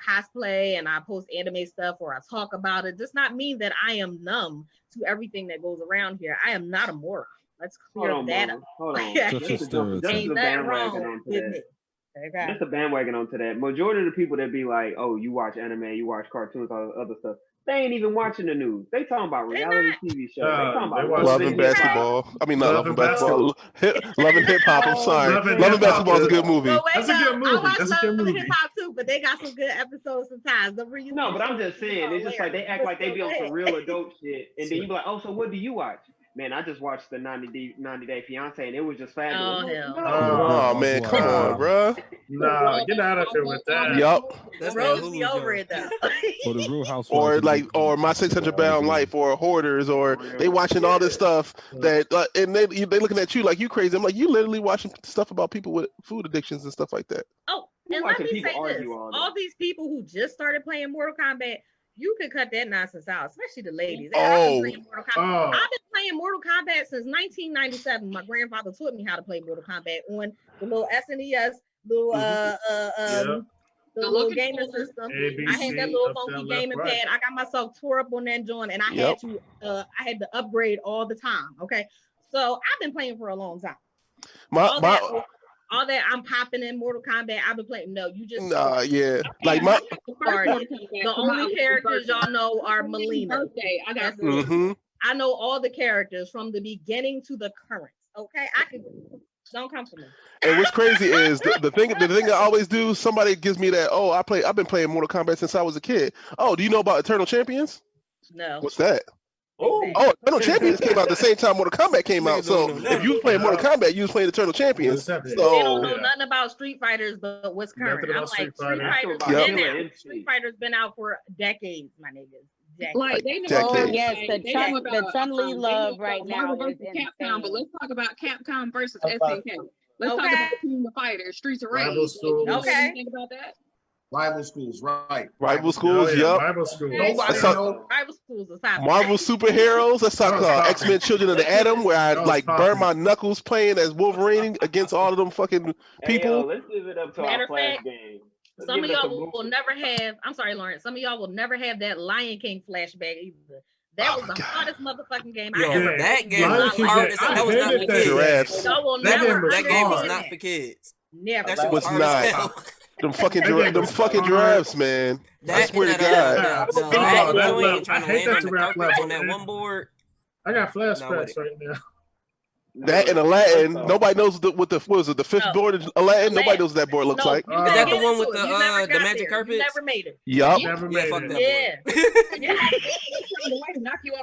cosplay and I post anime stuff or I talk about it, does not mean that I am numb to everything that goes around here. I am not a moron. Let's clear Hold on, that Mama. up. Hold on. Ain't Such a Just a stereotype. nothing bandwagon wrong onto with that. me. Okay. Just a bandwagon onto that. Majority of the people that be like, "Oh, you watch anime, you watch cartoons, all the other stuff." They ain't even watching the news. They talking about They're reality not. TV shows. They talking They about watch Love and hip hop. basketball. I mean, not Love love and and basketball. Love and hip hop. I'm sorry. Love and Love and Hip Hop basketball is a is- good movie. But wait, That's a no, good I movie. watch That's a good Love and movie. Hip Hop too, but they got some good episodes sometimes. No, but I'm just saying, it's just like they act like they be on some real adult shit, and then you be like, "Oh, so what do you watch?" Man, I just watched the 90 Day Fiance, and it was just fabulous. Oh hell. Oh man, come on, bro. Nah, get out of here with that. Yup. That's that Rose Hulu be over joint. it though. For the Real Housewives. Or of like, Brooklyn. or My 600 Pound Life, or Hoarders, or they watching all this stuff that, and they looking at you like you crazy. I'm like, you literally watching stuff about people with food addictions and stuff like that. Oh, You and let watching me people say this: argue all day. all these people who just started playing Mortal Kombat, you could cut that nonsense out, especially the ladies. Oh. I've been playing Mortal Kombat. Oh. I've been playing Mortal Kombat since 1997. My grandfather taught me how to play Mortal Kombat on the little SNES, little the little gaming system. I had that little funky gaming pad. I got myself tore up on that joint, and I had to upgrade all the time. Okay, so I've been playing for a long time. All that I'm popping in Mortal Kombat. I've been playing. No, you just Yeah, like my the only characters y'all know are Melina. I got I know all the characters from the beginning to the current. Okay, I can. Don't come for me. And what's crazy is the thing I always do. Somebody gives me that. Oh, I've been playing Mortal Kombat since I was a kid. Oh, do you know about Eternal Champions? No. What's that? Oh, Eternal Champions came out at the same time Mortal Kombat came out. So if you was playing Mortal Kombat, you was playing Eternal Champions. So they don't know nothing about Street Fighters, but what's current. I'm like, Street Fighter's been out for decades, my niggas. Like they know, the Chun-Li love right now is Capcom, but let's talk about Capcom versus SNK. Let's talk about King of Fighters, Streets of Rage. Okay. Think about that. Rival schools, right? Rival schools, yup. Rival schools. Nobody knows. Rival schools is hot. Marvel superheroes. Let's talk X-Men: Children of the Atom, where I like burn my knuckles playing as Wolverine against all of them fucking people. Hey, yo, let's give it up to Matter our of Flash fact, game. Some of y'all will never have. I'm sorry, Lawrence. Some of y'all will never have that Lion King flashback either. That was the hardest motherfucking game I ever played. That game was hard. That was not for kids. Giraffes. Y'all will never. That game was not for kids. Never. That shit was hard as hell. not. Them fucking giraffes, man. I swear to God. Trying to land on the carpet on that one board. I got flashbacks right now. That and Aladdin, nobody knows what was it, the fifth board in Aladdin? Nobody knows what that board looks like. Is that the one with the magic carpet? You never made it. Yup. Yeah, fuck that. Yeah.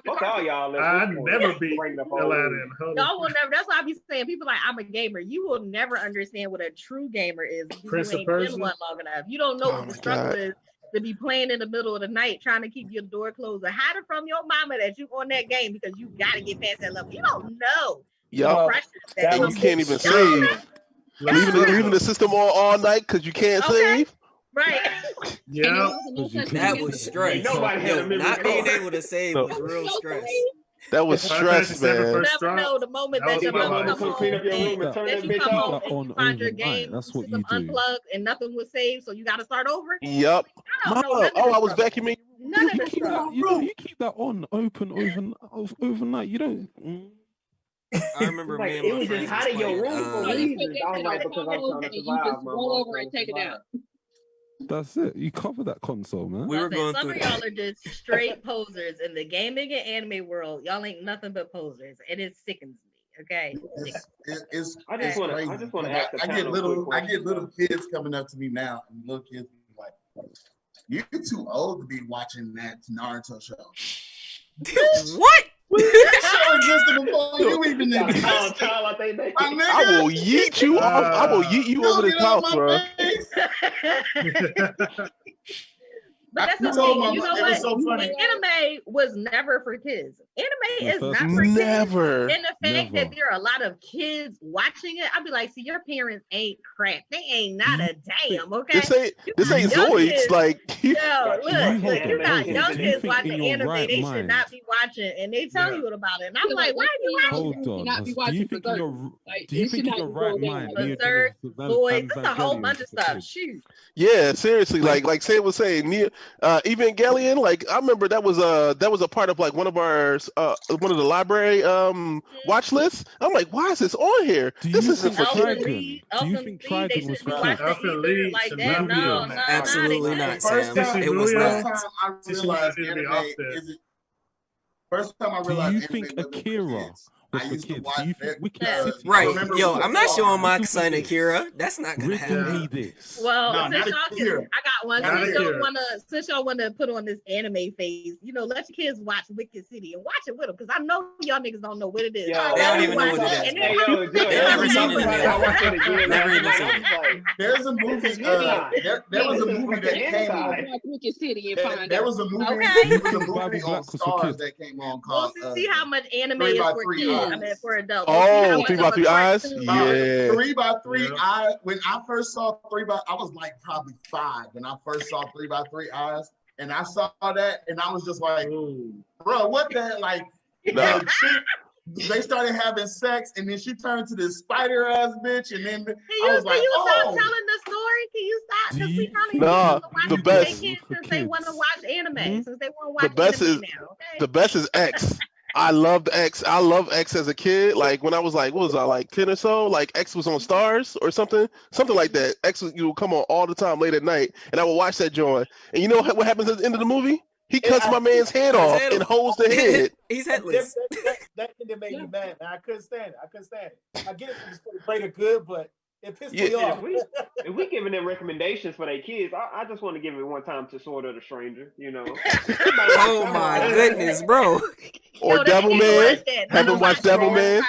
Fuck all y'all. I never beat Aladdin. Y'all will never. That's why I be saying. People like, I'm a gamer. You will never understand what a true gamer is because you ain't been one long enough. You don't know what the struggle is to be playing in the middle of the night trying to keep your door closed or hide it from your mama that you on that game because you got to get past that level. You don't know. Yup. And you can't even save. Leaving the system on all night because you can't save. Right. Yeah. That was stress. Not being able to save was real stress. That was stress, man. You never know the moment that your mom come home and you find your game, that's what you unplugged and nothing was saved, so you got to start over. Yup. Mom, I was vacuuming. None of this stuff. You keep leave that on open overnight. You don't. I remember Like, me and it my was just friends hot was in your playing. room for No, you put reasons. I that was shit like, on because I'm pause trying to and you survive. just My roll mom's over trying and to take it survive. out. That's it. You cover that console, man. We were Listen, going some through of y'all are just straight posers in the gaming and anime world. Y'all ain't nothing but posers, and it sickens me. Okay, It's I just want to. crazy. I just want to because ask the I get panel a quick I get question. little kids coming up to me now, and little kids be like, "You're too old to be watching that Naruto show." What? That show existed before you even Got a small existed. child out there. My I nigga, will yeet you off. I will yeet you over don't this get out house, my bro. face. but that's I the told thing. my You know mom, it was what? so funny. Anime was never for kids. Anime is first not for kids. Never. And the fact Never. that there are a lot of kids watching it, I'd be like, see, your parents ain't crap. They ain't not a damn, okay? This ain't young Zoids. kids- Like, Yo, Do look, hold you on, got hold on. young Do you kids think watching in your anime right they should mind- not be watching, and they tell Yeah. you about it. And I'm Feel like, why are you watching? Hold You on. cannot be Do you watching think in Berserk. your Like, do you it think should in your not right go mind? down. Berserk, Boys, it's a whole bunch of stuff. Shoot. yeah, seriously. Like Sam was saying, Evangelion. Like, I remember that was a part of like one of our one of the library watch lists. I'm like, why is this on here? Do This you isn't think for Elfen kids. Lied, Do you Elfen think Lied, they Trigun was shouldn't be for watching kids? Elfen either Lied like should that. not be No, on no, that. Absolutely no, not, First Sam. time, It was first not. time I realized She should be anime off there. is first time I Do realized you anime think wasn't for Akira kids. I was for used to kids? watch Do you it think Wicked Yeah. City? Right. I remember Yo, when I'm it not was showing my Riddle son me this. Akira. That's not gonna Riddle happen. me this. Well, No, since not Akira. I got one. Not Akira. Since y'all wanna put on this anime phase, let your kids watch Wicked City and watch it with them, because I know y'all niggas don't know what it is. Yo, They don't even know what it is, And bro. then Hey, yo, Joe, They never seen it in real I watched life. it again Never last even night. seen I it. was like, There's a movie. This is hentai. There was a This is movie fucking that came hentai. on. Watch Wicked City and find There out. was a movie. Okay. There was a Think movie Bible on Black was for Stars kids? that came on we'll called see how much anime 3 is by for 3 kids. I Eyes. mean, for adults. We'll see how Oh, much 3 of by a 3 eyes. cartoon. Yeah. 3 by 3 Yeah. Eyes. When I first saw 3 by, I was like probably 5 when I first saw 3 by 3 Eyes, and I saw that, and I was just like, Ooh. bro, what the like? Nah. The chick, they started having sex, and then she turned to this spider ass bitch, and then Can I was you like, stop oh. telling the story? Can you stop? Do Because we you kind of Nah, used to watch the it with best- their kids For since they want to kids. watch anime. Mhm. Since they want to The watch best anime is- now. Okay. The best is X. I loved X. I love X as a kid. Like when I was like, what was I like 10 or so? Like X was on Stars or something like that. X would come on all the time late at night, and I would watch that joint. And you know what happens at the end of the movie? He cuts my man's head Cut his off head and off. holds the head. He's That, headless. that ending made me mad, man. I couldn't stand it. I get it was for the greater good, but it pissed me Yeah. off. If we giving them recommendations for their kids, I just want to give it one time to Sword of the Stranger. Oh my goodness, bro. Or Yo, they Devil need to Man. watch that. Haven't Never watched Devil watched it. Man.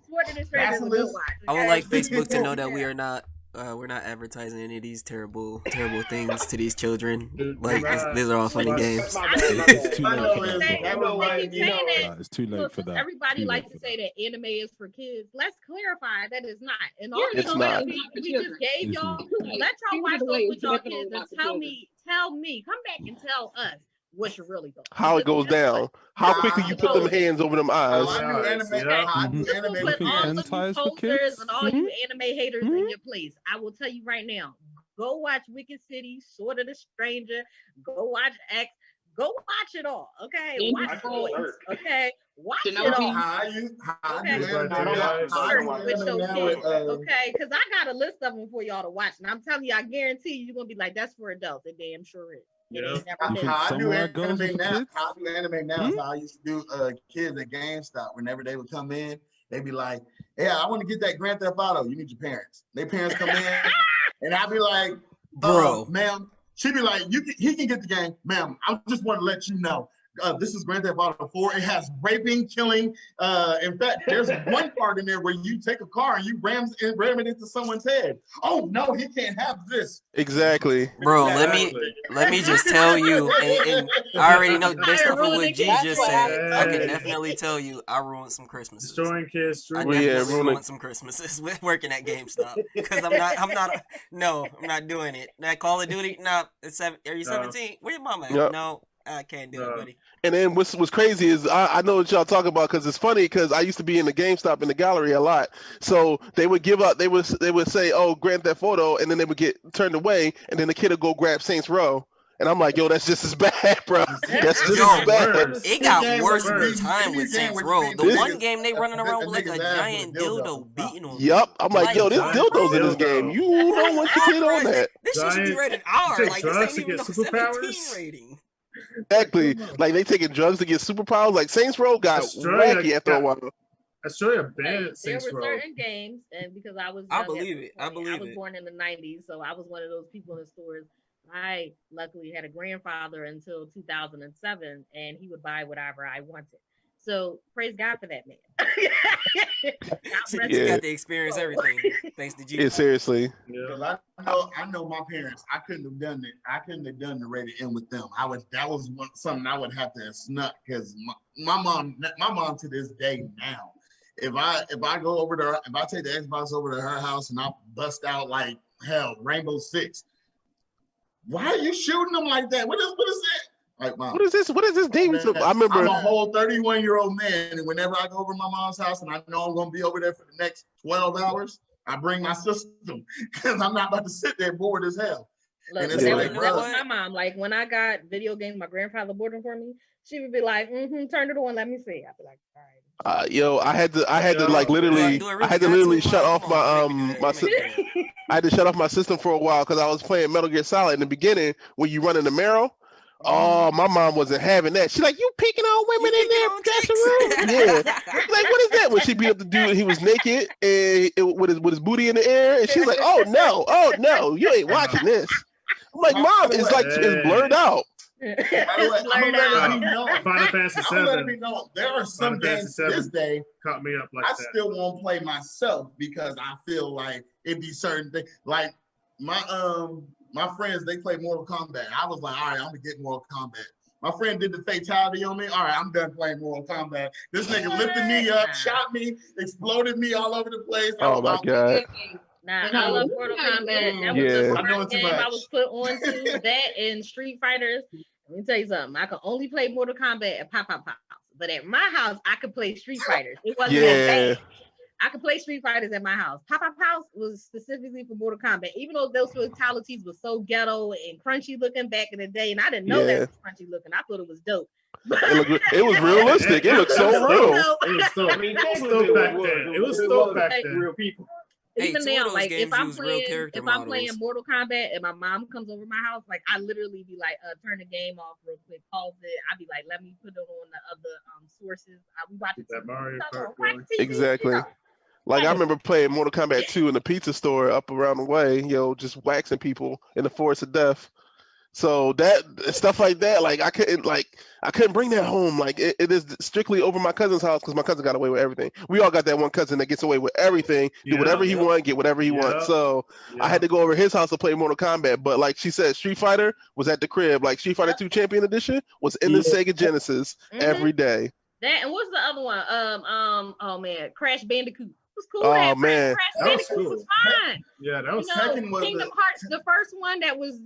Sword of the Stranger is a good watch. I would okay? like Facebook to know that we are not we're not advertising any of these terrible things to these children. Like these are all funny games. It's too I late know for it's- that. that They reminded keep me. saying that. Nah, it's too late Look, for that. everybody Too likes late to for say that anime is for kids. Let's clarify that it's not. And all Yeah, the it's shit not. that we just gave It's y'all, not. let y'all watch those with y'all kids and Not for tell children. me, come back and tell us what you really thought. How it goes down. How quickly you put them hands over them eyes. I do anime. Yeah. I do This will anime put for all kids. of you Hentais for posters kids? and all you anime haters in your place. I will tell you right now. Go watch Wicked City, Sword of the Stranger. Go watch X. Go watch it all. Okay, watch Boys. Okay, watch it all. How I do Okay. anime now. With your kids, okay? Because I got a list of them for y'all to watch, and I'm telling you, I guarantee you, you're gonna be like, "That's for adults." It damn sure is. It ain't never been. How I do Samurai Girls anime for now. kids? How I do anime now is how I used to do kids at GameStop. Whenever they would come in, they'd be like, "Yeah, I want to get that Grand Theft Auto." You need your parents. Their parents come in, and I'd be like, Bro. Ma'am." She'd be like, he can get the game, ma'am. I just want to let you know. This is Grand Theft Auto 4. It has raping, killing. In fact, there's one part in there where you take a car and you ram it into someone's head. Oh no, he can't have this. Exactly. Bro, let me just tell you, and I already know based off of what G just said, I can definitely tell you I ruined some Christmases. Destroying kids. I definitely ruined some Christmases with working at GameStop because I'm not doing it. That Call of Duty, no, are you 17? Where your mama at? Yep. No, I can't do it, buddy. And then what's crazy is I know what y'all talking about because it's funny because I used to be in the GameStop in the gallery a lot. So they would give up. They would say, "Oh, Grand Theft Auto," and then they would get turned away, and then the kid would go grab Saints Row. and I'm like, yo, that's just as bad, bro. That's just Yo, as bad. it got worse with with time with Saints Row. The one game they running around with like a giant dildo beating on. Yup, I'm like, yo, this Like, dildo's in this dildo. game. You don't want your kid on that. This shit should be Giant- rated R. take Like drugs this to ain't even get no 17 superpowers? rating. Exactly. Like they taking drugs to get superpowers. Like Saints Row got Australia wacky after a while. Australia Like, banned there Saints were Row. certain games, and because I was I young at believe the it. I point, believe was it. born in the '90s, so I was one of those people in stores. I luckily had a grandfather until 2007, and he would buy whatever I wanted. So praise God for that man. God So bless you Yeah. got to experience everything thanks to Yeah, Jesus. seriously. Yeah. Because I know my parents. I couldn't have done it. I couldn't have done the rated M with them. That was something I would have to have snuck because my mom to this day now. If I go over there, if I take the Xbox over to her house and I bust out like hell Rainbow Six, why are you shooting them like that? What is that? Like, Mom, What is this? What is this demon? I I'm remember. a whole 31-year-old man, and whenever I go over to my mom's house and I know I'm gonna be over there for the next 12 hours, I bring my system because I'm not about to sit there bored as hell. Look, And but it's that, like, was, bro, that was my mom. Like when I got video games, my grandfather bought them for me. She would be like, turn it on, let me see. I'd be like, all right. Yo, I had to like literally, Do it I really had to got literally to? shut Come off on, my I had to shut off my system for a while because I was playing Metal Gear Solid in the beginning when you run in the marrow. Oh, my mom wasn't having that. She's like, you peeking on women in there, dressing room? Yeah. She's like, what is that? When she beat up the dude, he was naked and with his booty in the air, and she's like, oh no, you ain't watching this. I'm like, Mom, it's like it's blurred out. By the way, I'm gonna let it be known. Final Fantasy I'm gonna let it VII. be known. There are some Final games Fantasy this VII day caught me up like I that. still won't play myself because I feel like it be certain things. Like my friends, they play Mortal Kombat. I was like, all right, I'm gonna get Mortal Kombat. My friend did the fatality on me. All right, I'm done playing Mortal Kombat. This nigga lifted me up, shot me, exploded me all over the place. Oh my god. Nah, I love Mortal Kombat. That was Yeah. the I'm doing first too game I much. was put on to. That and Street Fighters. Let me tell you something. I could only play Mortal Kombat at Pop House. But at my house, I could play Street Fighters. It wasn't Yeah. as bad. I could play Street Fighters at my house. Pop House was specifically for Mortal Kombat. Even though those fatalities were so ghetto and crunchy looking back in the day, and I didn't know that was crunchy looking. I thought it was dope. It was realistic. It looked so real. It was still, I mean, it was technically still back it was. then. It was still back Like, then. Real people. Hey, Even two of now, those like games if I'm use real playing, character if I'm playing models. Mortal Kombat and my mom comes over my house, like I literally be like, turn the game off real quick, pause it. I'd be like, let me put it on the other sources. We watch it. That Mario Kart Watch going. TV, Exactly. you know. Like I remember playing Mortal Kombat 2 in the pizza store up around the way, just waxing people in the forest of death. So that stuff like that, like I couldn't bring that home. Like it is strictly over my cousin's house because my cousin got away with everything. We all got that one cousin that gets away with everything, do whatever he want, get whatever he wants. So I had to go over his house to play Mortal Kombat. But like she said, Street Fighter was at the crib. Like Street Fighter 2 Champion Edition was in the Sega Genesis every day. That and what's the other one? Oh man, Crash Bandicoot. It was cool. Oh, That man. Crash That was Bandicoot cool. was fun. Yeah, that was Tekken was Kingdom Hearts, the first one that was,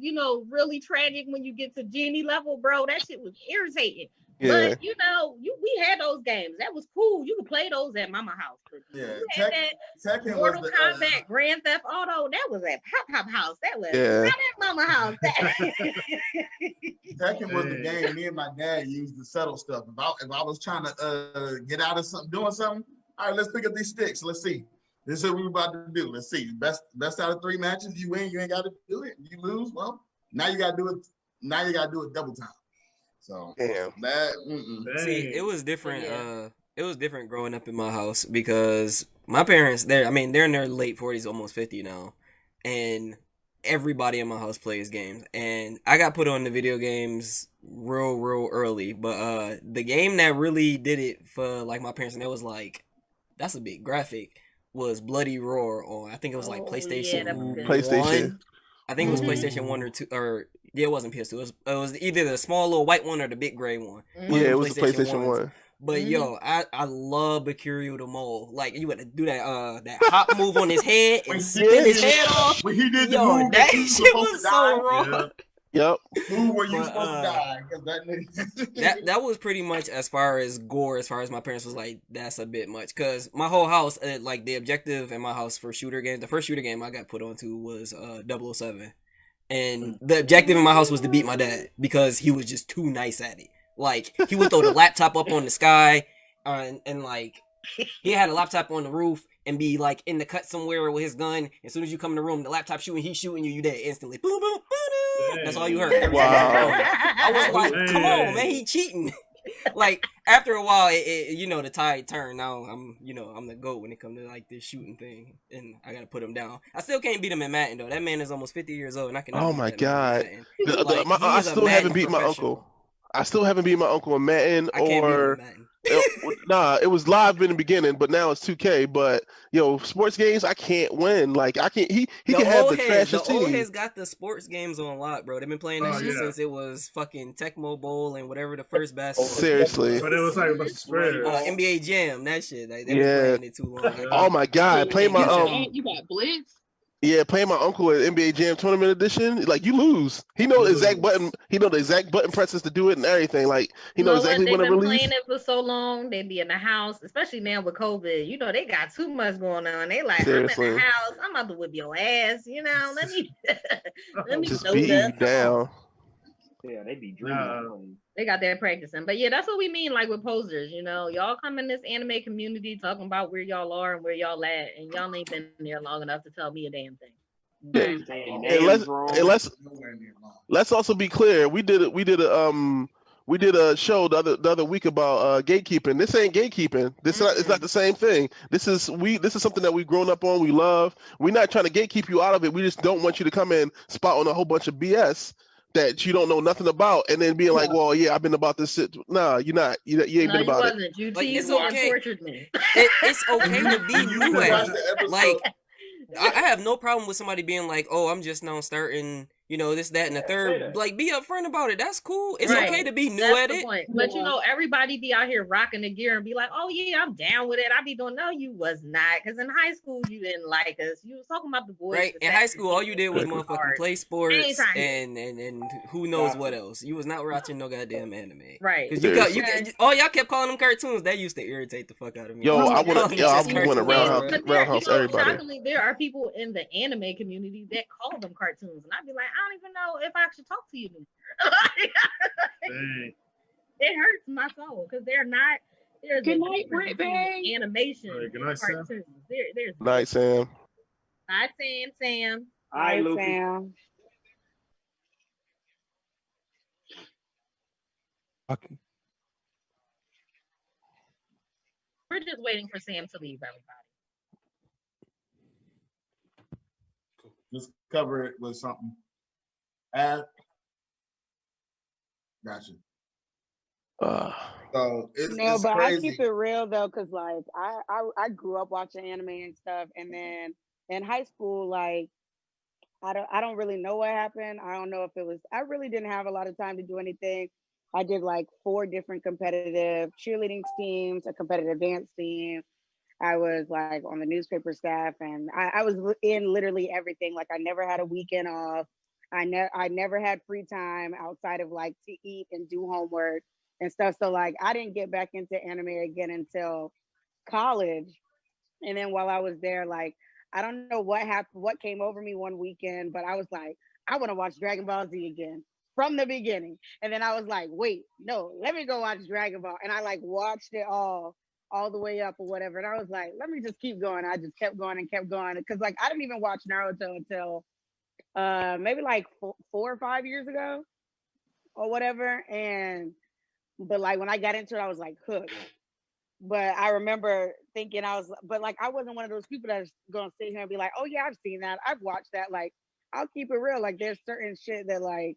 really tragic when you get to genie level, bro. That shit was irritating. Yeah. But we had those games. That was cool. You could play those at Mama House. But Yeah, you had that Tekken Mortal was Kombat, Grand Theft Auto. That was at Pop House. That was Yeah. not at Mama House. Tekken was the game me and my dad used to settle stuff. If I was trying to get out of something, doing something, all right, let's pick up these sticks. Let's see. This is what we're about to do. Let's see. Best out of 3 matches, you win. You ain't got to do it. You lose. Well, now you got to do it. Now you got to do it double time. So Damn. that. See, it was different. It was different growing up in my house because my parents, they're in their late 40s, almost 50 now, and everybody in my house plays games. And I got put on the video games real early, but the game that really did it for like my parents, and it was like, that's a big graphic, was Bloody Roar on, I think it was like PlayStation. that was good. PlayStation. 1. I think it was PlayStation 1 or 2, or yeah, it wasn't PS2. It was either the small little white one or the big gray one. Yeah, it was the PlayStation 1. But yo, I love Bakiryu the Mole. Like you would do that hop move on his head and spin his head off. When he did the Yo, move, that he was shit supposed was to so die. wrong. Yep. Move where you But, supposed to die. 'Cause that nigga. That was pretty much as far as gore. As far as my parents was like, that's a bit much. Cause my whole house, like the objective in my house for shooter games, the first shooter game I got put onto was 007. And the objective in my house was to beat my dad because he was just too nice at it. Like, he would throw the laptop up on the sky, and like, he had a laptop on the roof and be like in the cut somewhere with his gun. As soon as you come in the room, the laptop shooting, he's shooting you, you dead instantly. Boom, boom, boom. That's all you heard. Every time. I was like, come on, man, he cheating. Like, after a while, the tide turned. Now I'm the GOAT when it comes to like this shooting thing, and I gotta put him down. I still can't beat him in Madden though. That man is almost 50 years old, and I cannot. Oh beat my that man in God! Madden. Like, I still haven't beat my professional. uncle. I still haven't beat my uncle in Madden I can't beat him or in Madden. it was live in the beginning, but now it's 2K. But sports games, I can't win. Like I can't. He can have the trashiest The old team. heads got the sports games on lock, bro. They've been playing that shit since it was fucking Tecmo Bowl and whatever the first basketball. Seriously. But it was like a bunch of squares. NBA Jam, that shit. Like, they've been playing it too long. Oh my God! Play my You got Blitz. Yeah, playing my uncle at NBA Jam Tournament Edition, like you lose. He knows the exact button. He knows the exact button presses to do it and everything. Like he knows exactly when to release. They've been playing it for so long. They be in the house, especially now with COVID. They got too much going on. They like, Seriously. I'm in the house. I'm about to whip your ass. Let me just beat you down. Yeah, they be dreaming. They got that practicing. But yeah, that's what we mean, like with posers. Y'all come in this anime community talking about where y'all are and where y'all at, and y'all ain't been there long enough to tell me a damn thing. And let's also be clear. We did a show the other week about gatekeeping. This ain't gatekeeping. It's not the same thing. This is something that we've grown up on. We love. We're not trying to gatekeep you out of it. We just don't want you to come in spot on a whole bunch of BS that you don't know nothing about, and then being like, well, yeah, I've been about this shit. Nah, you're not. You ain't been about it. You like, teased me and tortured me. It's okay to be new at it. Like, I have no problem with somebody being like, oh, I'm just now starting, this, that, and the third. Like, be upfront about it. That's cool. It's okay to be new at it. Point. But everybody be out here rocking the gear and be like, oh yeah, I'm down with it. I be doing, no, you was not. Because in high school, you didn't like us. You was talking about the boys. Right. In high school, all you did was motherfucking play sports and who knows what else. You was not watching no goddamn anime. Right. Because y'all kept calling them cartoons. That used to irritate the fuck out of me. I want to roundhouse everybody. Shockingly, there are people in the anime community that call them cartoons, and I'd be like, I don't even know if I should talk to you anymore. It hurts my soul because they're not. Good night, Britt Bang. Animation. Good night, Sam. There's night, Sam. Hi, Sam. Hi, Sam. Okay. We're just waiting for Sam to leave, everybody. Just cover it with something. Gotcha. So it's but crazy. I keep it real though, because like I grew up watching anime and stuff, and then in high school, like I don't really know what happened. I don't know if it was I really didn't have a lot of time to do anything. I did like 4 different competitive cheerleading teams, a competitive dance team. I was like on the newspaper staff, and I was in literally everything. Like I never had a weekend off. I never had free time outside of like to eat and do homework and stuff. So like I didn't get back into anime again until college. And then while I was there, like I don't know what happened, what came over me one weekend, but I was like, I want to watch Dragon Ball Z again from the beginning. And then I was like, wait, no, let me go watch Dragon Ball. And I like watched it all the way up or whatever. And I was like, let me just keep going. I just kept going and kept going. Cause like, I didn't even watch Naruto until maybe like 4 or 5 years ago or whatever. But like, when I got into it, I was like hooked. But I remember thinking I wasn't one of those people that's going to sit here and be like, oh yeah, I've seen that. I've watched that. Like, I'll keep it real. Like there's certain shit that like,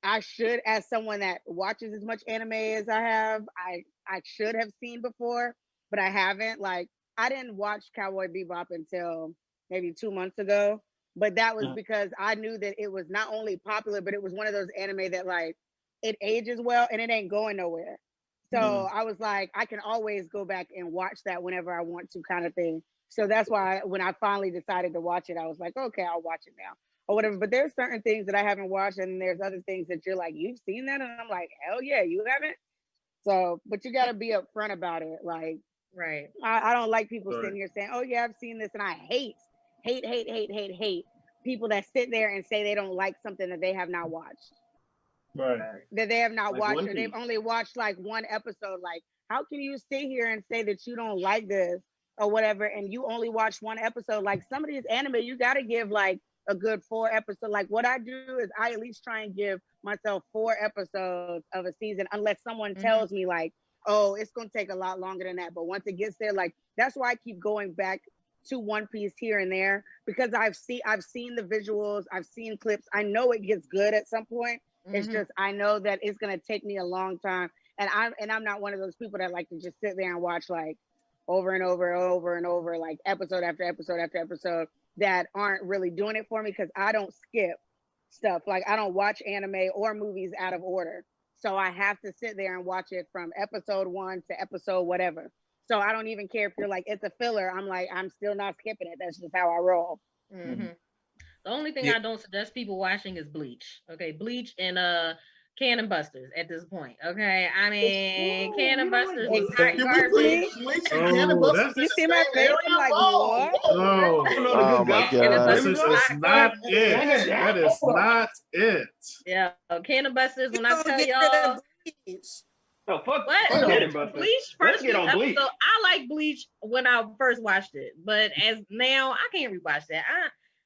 I should, as someone that watches as much anime as I have, I should have seen before, but I haven't. Like, I didn't watch Cowboy Bebop until maybe 2 months ago, but that was because I knew that it was not only popular, but it was one of those anime that like, it ages well and it ain't going nowhere. So I was like, I can always go back and watch that whenever I want to kind of thing. So that's why when I finally decided to watch it, I was like, okay, I'll watch it now. Or whatever, but there's certain things that I haven't watched, and there's other things that you're like, you've seen that, and I'm like, hell yeah, you haven't. So, but you got to be upfront about it. Like, right? I don't like people sitting here saying, oh yeah, I've seen this, and I hate people that sit there and say they don't like something that they have not watched. Right. That they have not Like watched, One or they've Piece. only watched like one episode. Like, how can you sit here and say that you don't like this or whatever, and you only watched one episode? Like, some of these anime, you got to give like a good 4 episodes. Like, what I do is I at least try and give myself 4 episodes of a season, unless someone tells me like, oh, it's gonna take a lot longer than that. But once it gets there, like, that's why I keep going back to One Piece here and there, because I've seen the visuals, I've seen clips. I know it gets good at some point. It's just, I know that it's gonna take me a long time, and I'm not one of those people that like to just sit there and watch like over and over and over and over, like episode after episode after episode, that aren't really doing it for me, because I don't skip stuff. Like, I don't watch anime or movies out of order, so I have to sit there and watch it from episode 1 to episode whatever. So I don't even care if you're like, it's a filler. I'm like, I'm still not skipping it. That's just how I roll. The only thing I don't suggest people watching is Bleach. Okay, Bleach and Cannon Busters at this point. Okay, I mean, Cannon Busters is not garbage. You see my face? I'm like, what? Oh my god. This is not it. That is not it. Yeah, Cannon Busters. When I tell y'all, Oh, fuck what? Buster. Bleach Let's first get on episode. Bleach. I like Bleach when I first watched it, but as now I can't rewatch that.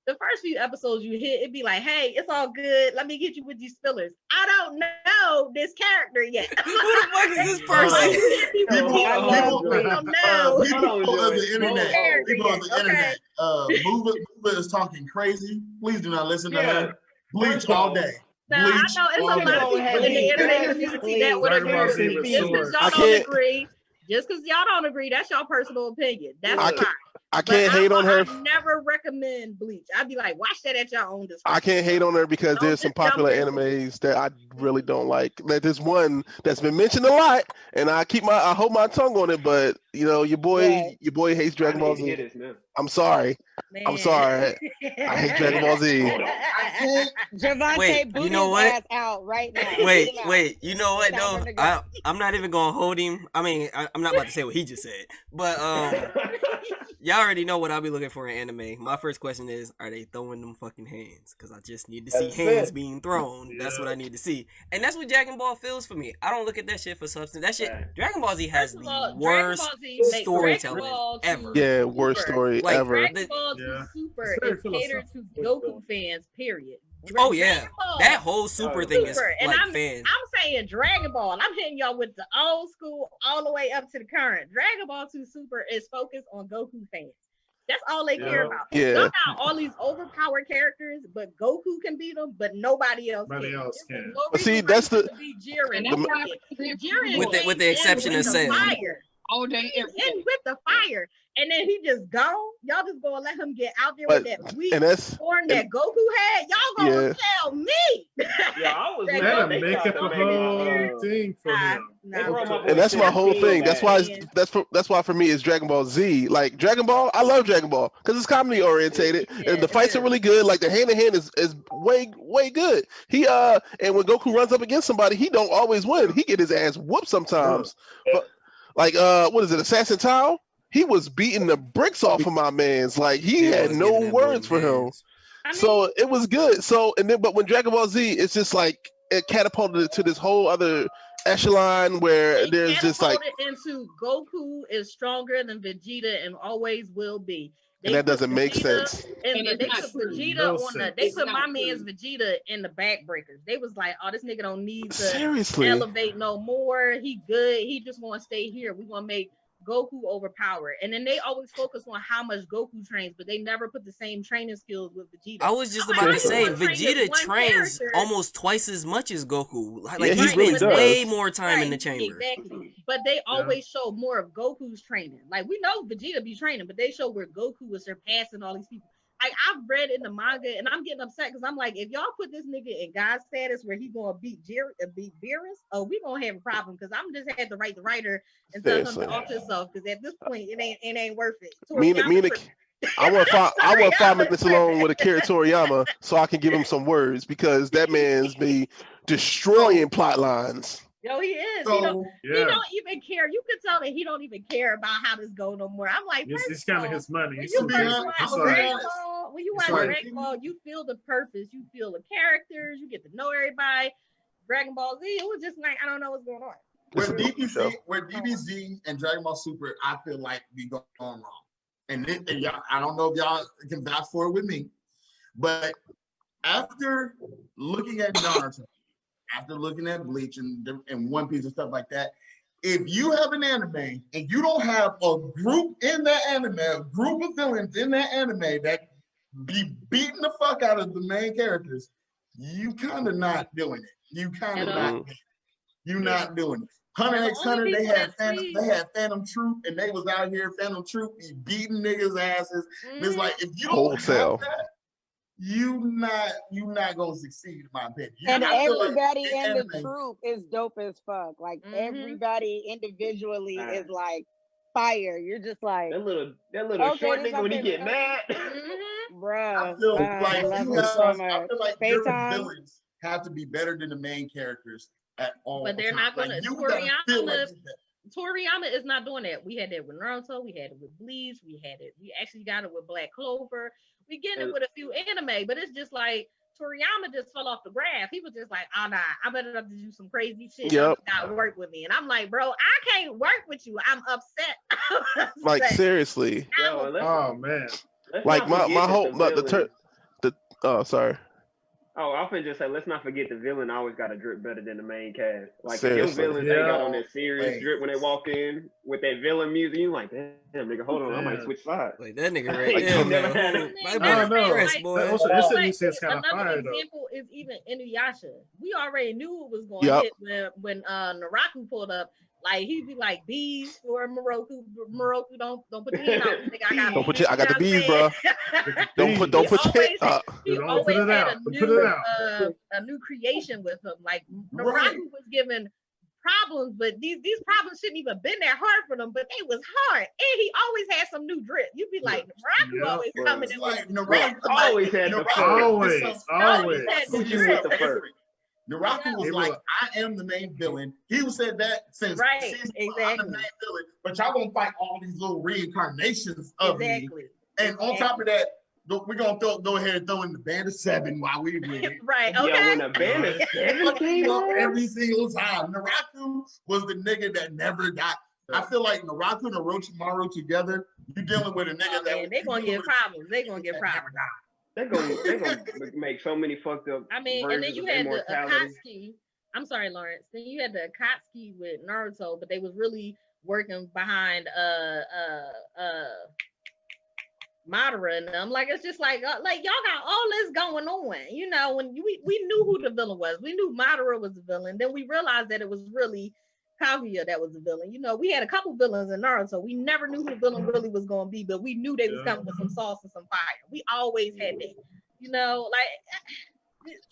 The first few episodes you hit, it'd be like, hey, it's all good. Let me get you with these fillers. I don't know this character yet. Who the fuck is this person? People of Hold the internet, Mova is talking crazy. Please do not listen to her. Bleach all day. Now, I know it's a lot of people in the internet community that would agree with me. Just because y'all don't agree, that's your personal opinion. That's fine. I can't hate on her. I never recommend Bleach. I'd be like, watch that at your own discretion. I can't hate on her because there's some popular animes that I really don't like. Like, there's one that's been mentioned a lot, and I hold my tongue on it. But you know, your boy hates Dragon Ball Z. I'm sorry. Man. I'm sorry. I hate Dragon Ball Z. Javante, wait, boot you know his what? ass out right now. Wait. You know what? No, I'm not even gonna hold him. I mean, I'm not about to say what he just said, but y'all already know what I'll be looking for in anime. My first question is, are they throwing them fucking hands? Because I just need to see hands being thrown. That's what I need to see. And that's what Dragon Ball feels for me. I don't look at that shit for substance. That shit, Dragon Ball Z has the worst storytelling ever. Yeah, worst story ever. Dragon Ball to Super is catered to Goku fans, period. Oh yeah, that whole Super thing is and like I'm fans. saying Dragon Ball. I'm hitting y'all with the old school all the way up to the current. Dragon Ball 2 Super is focused on Goku fans. That's all they care about. Yeah. Y'all got all these overpowered characters, but Goku can beat them, but nobody else can. But see, that's the Jiren with the exception of Cell. All day, every day. And with the fire. And then he just gone. Y'all just gonna let him get out there with that weak form that Goku had. Y'all gonna tell me. I was make up a whole thing for him. And that's my whole thing. That's why for me it's Dragon Ball Z. Like Dragon Ball, I love Dragon Ball because it's comedy orientated and the fights are really good. Like the hand to hand is way good. He and when Goku runs up against somebody, he don't always win. He get his ass whooped sometimes. But like what is it, Assassin Tao? He was beating the bricks off of my man's. Like he had no words for him. So it was good. So but when Dragon Ball Z, it's just like it catapulted it to this whole other echelon where there's just like into Goku is stronger than Vegeta and always will be. And that doesn't make sense. And they put Vegeta they put my man's Vegeta in the backbreakers. They was like, oh, this nigga don't need to elevate no more. He good. He just want to stay here. We want to make Goku overpowered. And then they always focus on how much Goku trains, but they never put the same training skills with Vegeta. I was just about to say, Vegeta trains almost twice as much as Goku. Like he spends way more time in the chamber. Exactly. But they always show more of Goku's training. Like we know Vegeta be training, but they show where Goku was surpassing all these people. Like I've read in the manga, and I'm getting upset because I'm like, if y'all put this nigga in God status where he gonna beat Beerus, oh, we gonna have a problem because I'm just had to write the writer and tell him to off himself because at this point it ain't worth it. I want 5 minutes alone with Akira Toriyama so I can give him some words because that man's be destroying plot lines. Yo, he is. So He don't even care. You can tell that he don't even care about how this go no more. I'm like, It's kind of his money. when He's you too first busy. watch It's Dragon like, Ball, when you watch it's like- Dragon Ball, you feel the purpose, you feel the characters, you get to know everybody. Dragon Ball Z, it was just like, I don't know what's going on. Where DBZ and Dragon Ball Super, I feel like we going wrong. And y'all, I don't know if y'all can vouch for it with me, but after looking at Naruto, after looking at Bleach and One Piece and stuff like that, if you have an anime and you don't have a group in that anime, a group of villains in that anime that be beating the fuck out of the main characters, you kind of not doing it. You kind of not. You not doing it. Hunter x Hunter, they had Phantom Troop, and they was out here. Phantom Troop be beating niggas' asses. And it's like if you don't have that, you not gonna succeed, in my opinion. And everybody in the troop is dope as fuck. Like everybody individually is like fire. You're just like that little short nigga when he get mad. Bruh. I feel like your FaceTime. villains have to be better than the main characters at all. But they're not gonna. Toriyama is not doing that. We had that with Naruto. We had it with Bleach. We actually got it with Black Clover. We getting it with a few anime, but it's just like Toriyama just fell off the graph. He was just like, oh nah, I better have to do some crazy shit. Yep. Not work with me. And I'm like, bro, I can't work with you. I'm upset. Like seriously. Oh man. Like my whole sorry. Oh, I was just say, let's not forget the villain always got to drip better than the main cast. Like, Seriously. if your villains ain't got on that serious drip when they walk in with that villain music, you like, damn, nigga, hold on, I might switch sides. Like, that nigga right Like, there, you never man. had it. I don't know. Another example is even Inuyasha. We already knew it was going to hit when Naraku pulled up. Like he'd be like bees for Moroku. Moroku, don't put your hand out. I got the bees, bro. Don't put your hand up. He always had a new creation with him. Like Naraku was given problems, but these problems shouldn't even been that hard for them, but they was hard. And he always had some new drip. You'd be like, Naraku always coming in with Naraku always had the always with the first. Naraku was like, I am the main villain. He said that since season one, I'm the main villain, but y'all gonna fight all these little reincarnations of me. And on top of that, we're gonna go ahead and throw in the Band of Seven while we do it. Right, okay. Yeah, when the Band of Seven came up every single time. Naraku was the nigga that never got. I feel like Naraku and Orochimaru together, you dealing with a nigga that they're gonna get problems. They're gonna get problems. They're gonna make so many fucked up. I mean, and then you had the Akatsuki. I'm sorry, Lawrence. Then you had the Akatsuki with Naruto, but they was really working behind Madara and them. Like it's just like y'all got all this going on. You know, when we knew who the villain was. We knew Madara was the villain. Then we realized that it was really Kaguya that was the villain. You know, we had a couple villains in Naruto. We never knew who the villain really was going to be, but we knew they was coming with some sauce and some fire. We always had that. You know, like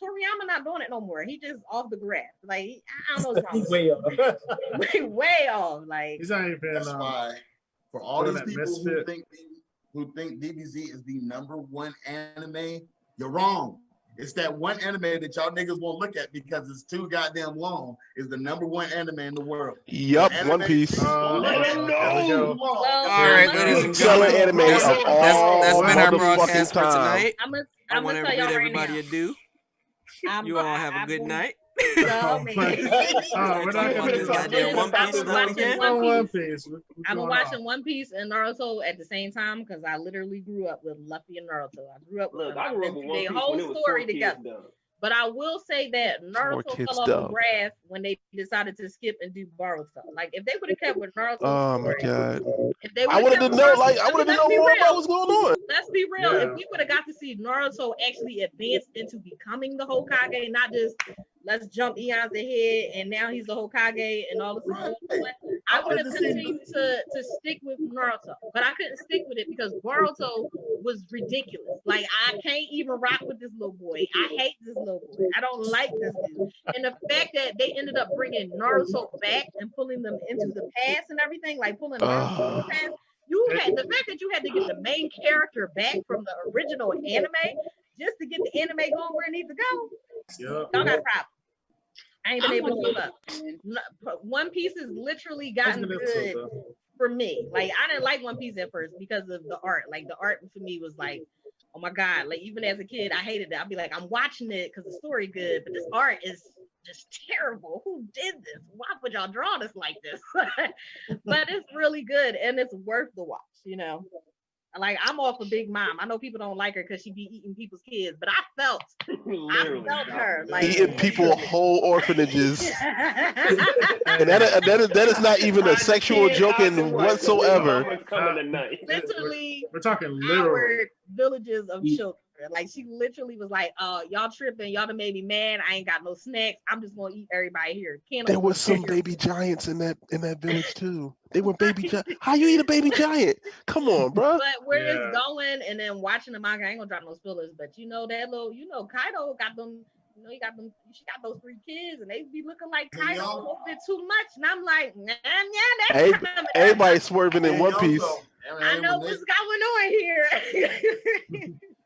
Toriyama not doing it no more. He just off the graph. Like I don't know what's wrong. way off. Like he's not even. That's why for all these people who think DBZ is the #1 anime, you're wrong. It's that one anime that y'all niggas won't look at because it's too goddamn long. Is the #1 anime in the world. Yup, One Piece. All right, ladies and selling gentlemen, anime that's of all been our motherfucking broadcast for time. tonight. I'm want to tell y'all bid right everybody now. adieu. You all have a good night. We're not this goddamn One Piece stuff again. I'm watching One Piece and Naruto at the same time because I literally grew up with Luffy and Naruto. I grew up with the whole story together. But I will say that Naruto fell off the graph when they decided to skip and do Boruto. Like if they would have kept with Naruto, my god! If they I wanted to know, I wanted to know more about what's going on. Let's be real. If we would have got to see Naruto actually advance into becoming the Hokage, not just let's jump eons ahead and now he's the Hokage and all this stuff. I would have continued to stick with Naruto, but I couldn't stick with it because Boruto was ridiculous. Like I can't even rock with this little boy. I hate this little boy. I don't like this dude. And the fact that they ended up bringing Naruto back and pulling them into the past and everything, like pulling Naruto into the past. The fact that you had to get the main character back from the original anime just to get the anime going where it needs to go. Y'all got problems. I ain't been I'm able to gonna keep up. One Piece has literally gotten That's a good episode, good though. for me. Like I didn't like One Piece at first because of the art. Like the art for me was like, oh my god. Like even as a kid, I hated it. I'd be like, I'm watching it because the story good, but this art is just terrible. Who did this? Why would y'all draw this like this? But it's really good and it's worth the watch. You know. Like I'm off a Big Mom. I know people don't like her because she be eating people's kids, but I felt her like eating people whole orphanages, and that is not even a sexual joke in whatsoever. literally We're talking literal villages of children. Like she literally was like, y'all tripping, y'all done made me mad. I ain't got no snacks. I'm just gonna eat everybody here. There was some baby giants in that village too. They were baby giants. How you eat a baby giant? Come on, bro. But where it's going, and then watching the manga, I ain't gonna drop no spoilers. But you know that little, Kaido got them. You know, he got them. She got those 3 kids, and they be looking like Kaido a little bit too much. And I'm like, everybody swerving in One Piece. I know what's going on here.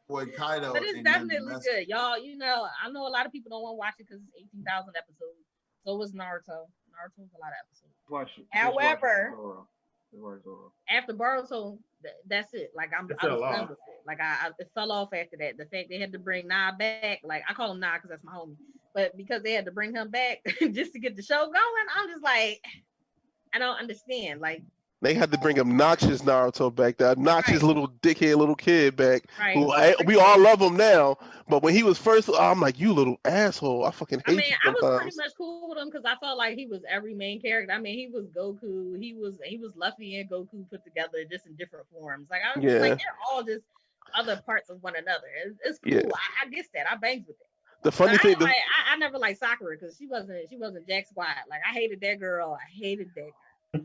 Boy, Kaido, but it's definitely good, y'all. You know, I know a lot of people don't want to watch it because it's 18,000 episodes. So was Naruto. Naruto's a lot of episodes. However, after Boruto, that's it. Like I was done with it. Like it fell off after that. The fact they had to bring Na back, like I call him Na because that's my homie, but because they had to bring him back just to get the show going, I'm just like, I don't understand. Like. They had to bring obnoxious Naruto back, that obnoxious little dickhead little kid back. Right. Who we all love him now, but when he was first, I'm like, you little asshole. I fucking hate you sometimes. I was pretty much cool with him because I felt like he was every main character. I mean, he was Goku, he was Luffy and Goku put together just in different forms. Like I was just like, they're all just other parts of one another. It's cool. Yeah. I get that. I bangs with it. The funny thing, I never liked Sakura because she wasn't jack squat. Like I hated that girl. I hated that girl.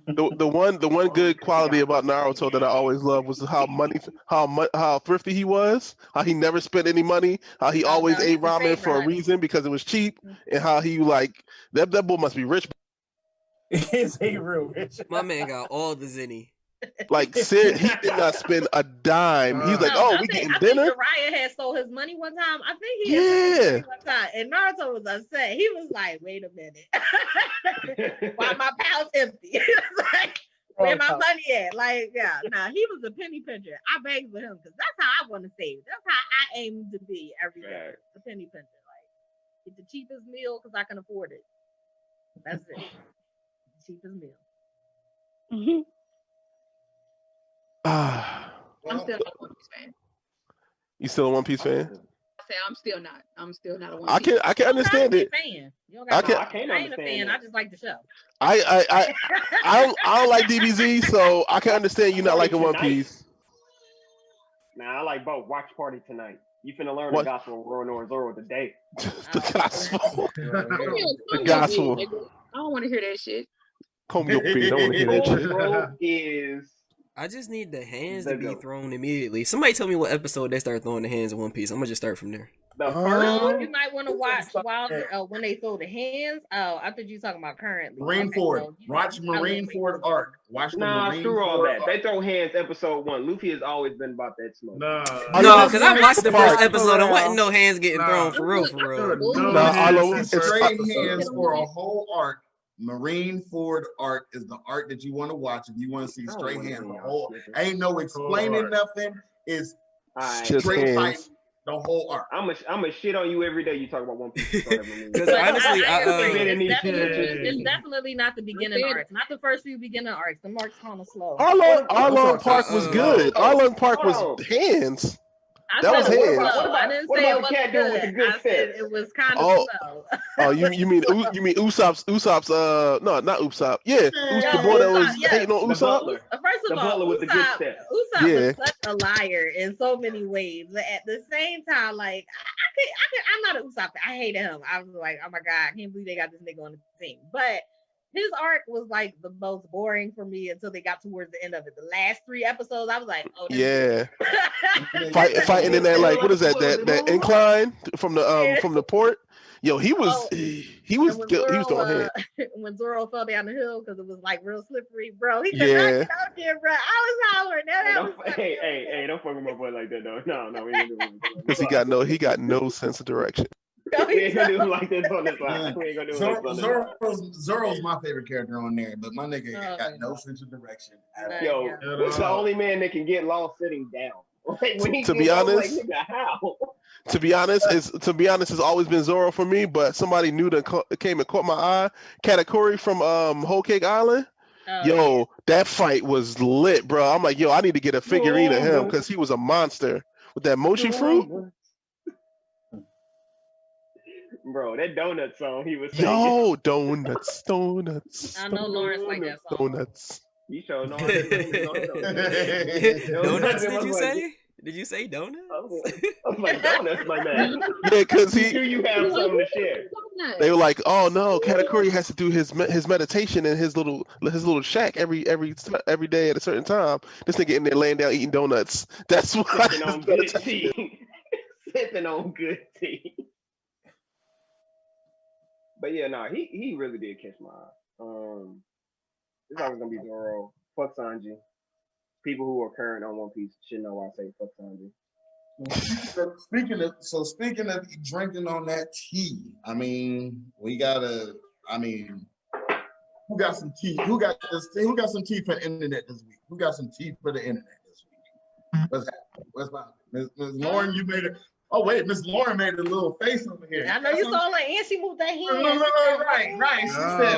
The one good quality about Naruto that I always loved was how thrifty he was, how he never spent any money, how he always ate ramen for a reason because it was cheap, and how he like that boy must be rich. Is he real rich? My man got all the zenny. Like he did not spend a dime. He's like, oh, we getting dinner. I think Jiraiya had stole his money one time. I think he had money one time, and Naruto was upset. He was like, "Wait a minute, why my pouch empty? Like, where my money at?" Like, he was a penny pincher. I begged with him because that's how I want to save. That's how I aim to be every day. The penny pincher, like get the cheapest meal because I can afford it. That's it. The cheapest meal. Mm-hmm. I'm still not a One Piece fan. You still a One Piece fan? I say I'm still not a One Piece. I can understand it. I ain't a fan. I just like the show. I don't like DBZ, so I can understand you not liking One Piece. Nah, I like both. Watch party tonight. You finna learn the gospel of Roronoa Zoro today. The gospel. The gospel. I don't want to hear that shit. Comb your feet. I don't want to hear that shit. Is I just need the hands to be thrown immediately. Somebody tell me what episode they start throwing the hands in One Piece. I'm gonna just start from there. The first one you might want to watch when they throw the hands. Oh, I thought you were talking about currently. Marineford. Watch Marineford arc. Watch the Marineford screw all that. arc. They throw hands episode 1. Luffy has always been about that smoke. No, because I watched the first episode and wasn't no hands getting thrown for real. Straight hands for a whole arc. Marineford arc is the arc that you want to watch if you want to see straight hands. The whole ain't no explaining nothing. It's straight fight. The whole arc. I'm a shit on you every day you talk about One Piece. Because honestly, it's definitely not the beginning arcs. Not the first few beginning arcs. The arcs kind of slow. Arlong Park was good. Arlong Park was hands. That was hands. I didn't say it wasn't good. I said it was kind of slow. Oh, you mean Usopp's? No, not Usopp. Yeah, the boy that was hating on Usopp. First of all, Usopp is such a liar in so many ways. But at the same time, like I'm not an Usopp. I hated him. I was like, oh my god, I can't believe they got this nigga on the team. But his arc was like the most boring for me until they got towards the end of it. The last 3 episodes, I was like, oh yeah, fighting in that, like, what is that incline from the port. Yo, he was throwing hands. When Zoro fell down the hill because it was like real slippery, bro. He could not get out there, bro. I was hollering. Hey, don't fuck with my boy like that, though. No, we ain't doing it. Because he got no sense of direction. We ain't gonna do like this on this line. We ain't gonna do like this on this line. Zorro's my favorite character on there, but my nigga got no sense of direction. Yo, who's the only man that can get lost sitting down? Like, when he To be gets up, honest, like, nigga, how? To be honest, it's always been Zoro for me. But somebody new that came and caught my eye, Katakuri from Whole Cake Island. That fight was lit, bro. I'm like, I need to get a figurine of him because he was a monster with that mochi fruit. Bro, that donut song he was singing. Yo, donuts. I know Lawrence like that song. Donuts. You sure know. Donuts? Did you say? Did you say donuts? I was like, donuts, my man. Yeah, because Do you have something to share? They were like, oh no, Katakuri has to do his meditation in his little shack every day at a certain time. This nigga in there laying down eating donuts. That's why. Sipping on good tea. Sipping on good tea. But yeah, no, he really did catch my eye. It's always gonna be Zoro. Fuck Sanji. People who are current on One Piece should know why I say fuck Sanji. Speaking of drinking on that tea, I mean, who got some tea? Who got some tea for the internet this week? Who got some tea for the internet this week? What's happening? What's happening? Ms. Lauren, you made it. Oh wait, Miss Lauren made a little face over here. I know you saw her and she moved that hand. Right. She said,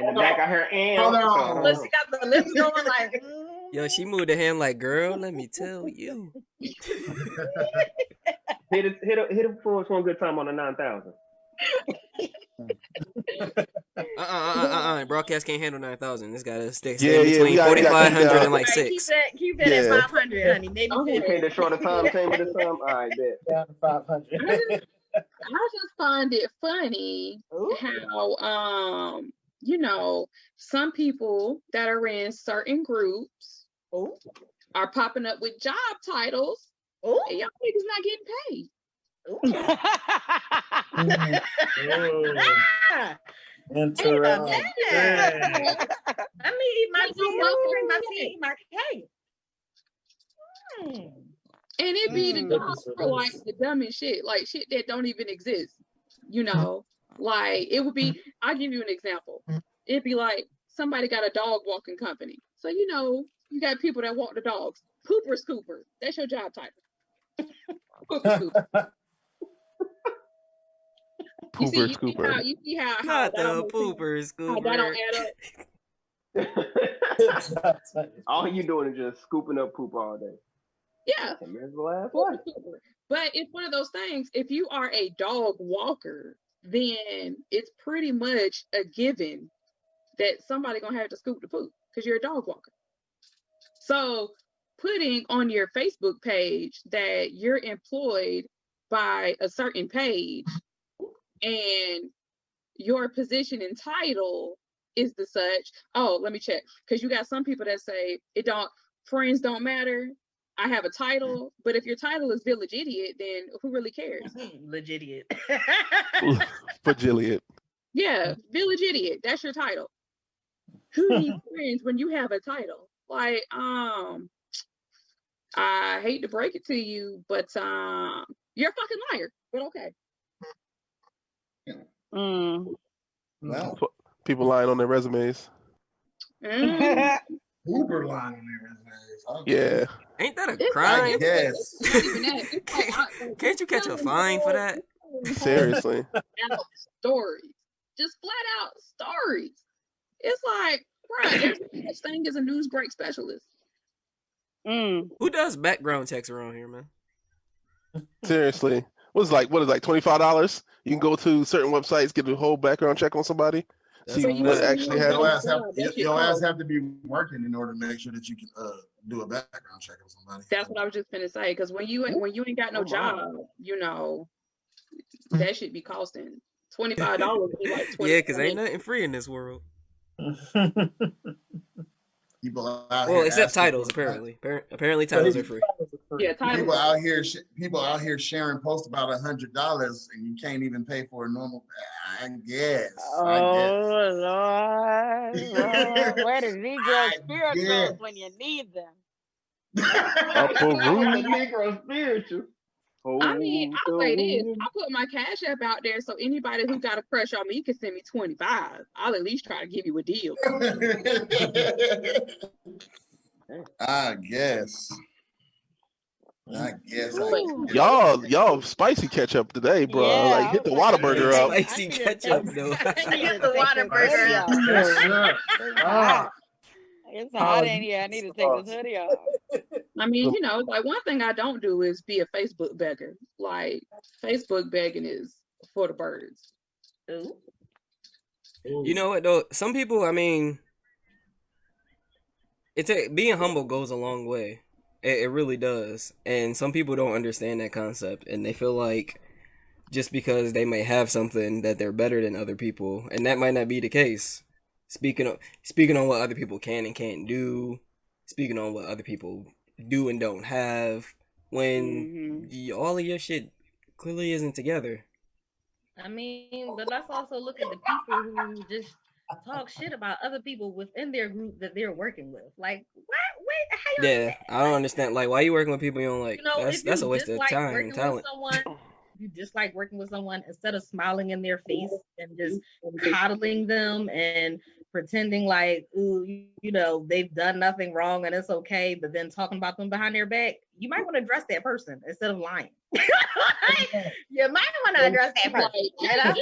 in the back of her hand. Hold on. But she got the lips going like. Yo, she moved her hand like, girl, let me tell you. Hit it for us one good time on the 9,000. Broadcast can't handle 9,000. This gotta stick Yeah, between 4,500 and like 6. Keep that at 500, honey. Maybe Okay, the shorter time chamber this time. All right, bet. Down to 500. I just find it funny how some people that are in certain groups are popping up with job titles. And y'all niggas not getting paid. Interesting. Let me eat my tea. Eat my cake. And it be the jobs for like the dumbest shit, like shit that don't even exist. Like it would be. I'll give you an example. It'd be like somebody got a dog walking company. So you got people that walk the dogs. Pooper scooper. That's your job title. Pooper scooper. Pooper scooper. You see how Not the pooper scooper. That don't add up. All you doing is just scooping up poop all day. Yeah. And that's the last one. But it's one of those things. If you are a dog walker, then it's pretty much a given that somebody gonna have to scoop the poop because you're a dog walker. So putting on your Facebook page that you're employed by a certain page and your position and title is the such. Oh, let me check. Because you got some people that say friends don't matter. I have a title, but if your title is Village Idiot, then who really cares? Legidiot. Village. Yeah, Village Idiot. That's your title. Who needs friends when you have a title? Like, I hate to break it to you, but you're a fucking liar. But okay. Well, people lying on their resumes. Uber line on their resumes. Yeah. Ain't that a crime? Yes. Can't you catch a fine for that? Seriously. Stories. Just flat out stories. It's like, right, there's no such thing as a news break specialist. Who does background checks around here, man? Seriously. What is like $25? You can go to certain websites, get a whole background check on somebody. See what actually happened. Your ass have to be working in order to make sure that you can do a background check on somebody. That's what I was just gonna say. Because when you ain't got no job, that should be costing $25. Yeah, because ain't nothing free in this world. People out well, except titles, apparently. Apparently, titles are free. Yeah, titles. People out here sharing posts about $100, and you can't even pay for a normal. I guess. Lord. Where the Negro spirituals when you need them? The Negro spiritual. I mean, Hold I'll the say this. wind. I put my cash app out there, so anybody who got a crush on me can send me 25. I'll at least try to give you a deal. I guess. Ooh. Y'all spicy ketchup today, bro. Yeah, Like I hit was the like, I Whataburger need up. to, I Spicy need to ketchup, take, though. I need Get to the take this Whataburger hoodie out. off. Yes, sir. It's Ah, hot. It's Oh, hot in you here. I need to take this sauce. hoodie off. I mean, you know, like one thing I don't do is be a Facebook beggar. Like Facebook begging is for the birds. Ooh. You know what though? Some people, I mean, being humble goes a long way. It really does. And some people don't understand that concept, and they feel like just because they may have something that they're better than other people, and that might not be the case. Speaking on what other people can and can't do, speaking on what other people do and don't have, when all of your shit clearly isn't together. I mean, but let's also look at the people who just talk shit about other people within their group that they're working with. Like, what? Wait, how y'all? Yeah, I don't understand. Like, why you working with people you don't like? You know, if That's a you waste of dislike time and working with talent. someone, you dislike working with someone, instead of smiling in their face and just coddling them and pretending like, ooh, you know, they've done nothing wrong and it's okay, but then talking about them behind their back, you might want to address that person instead of lying. You might want to address that person. Like, You know?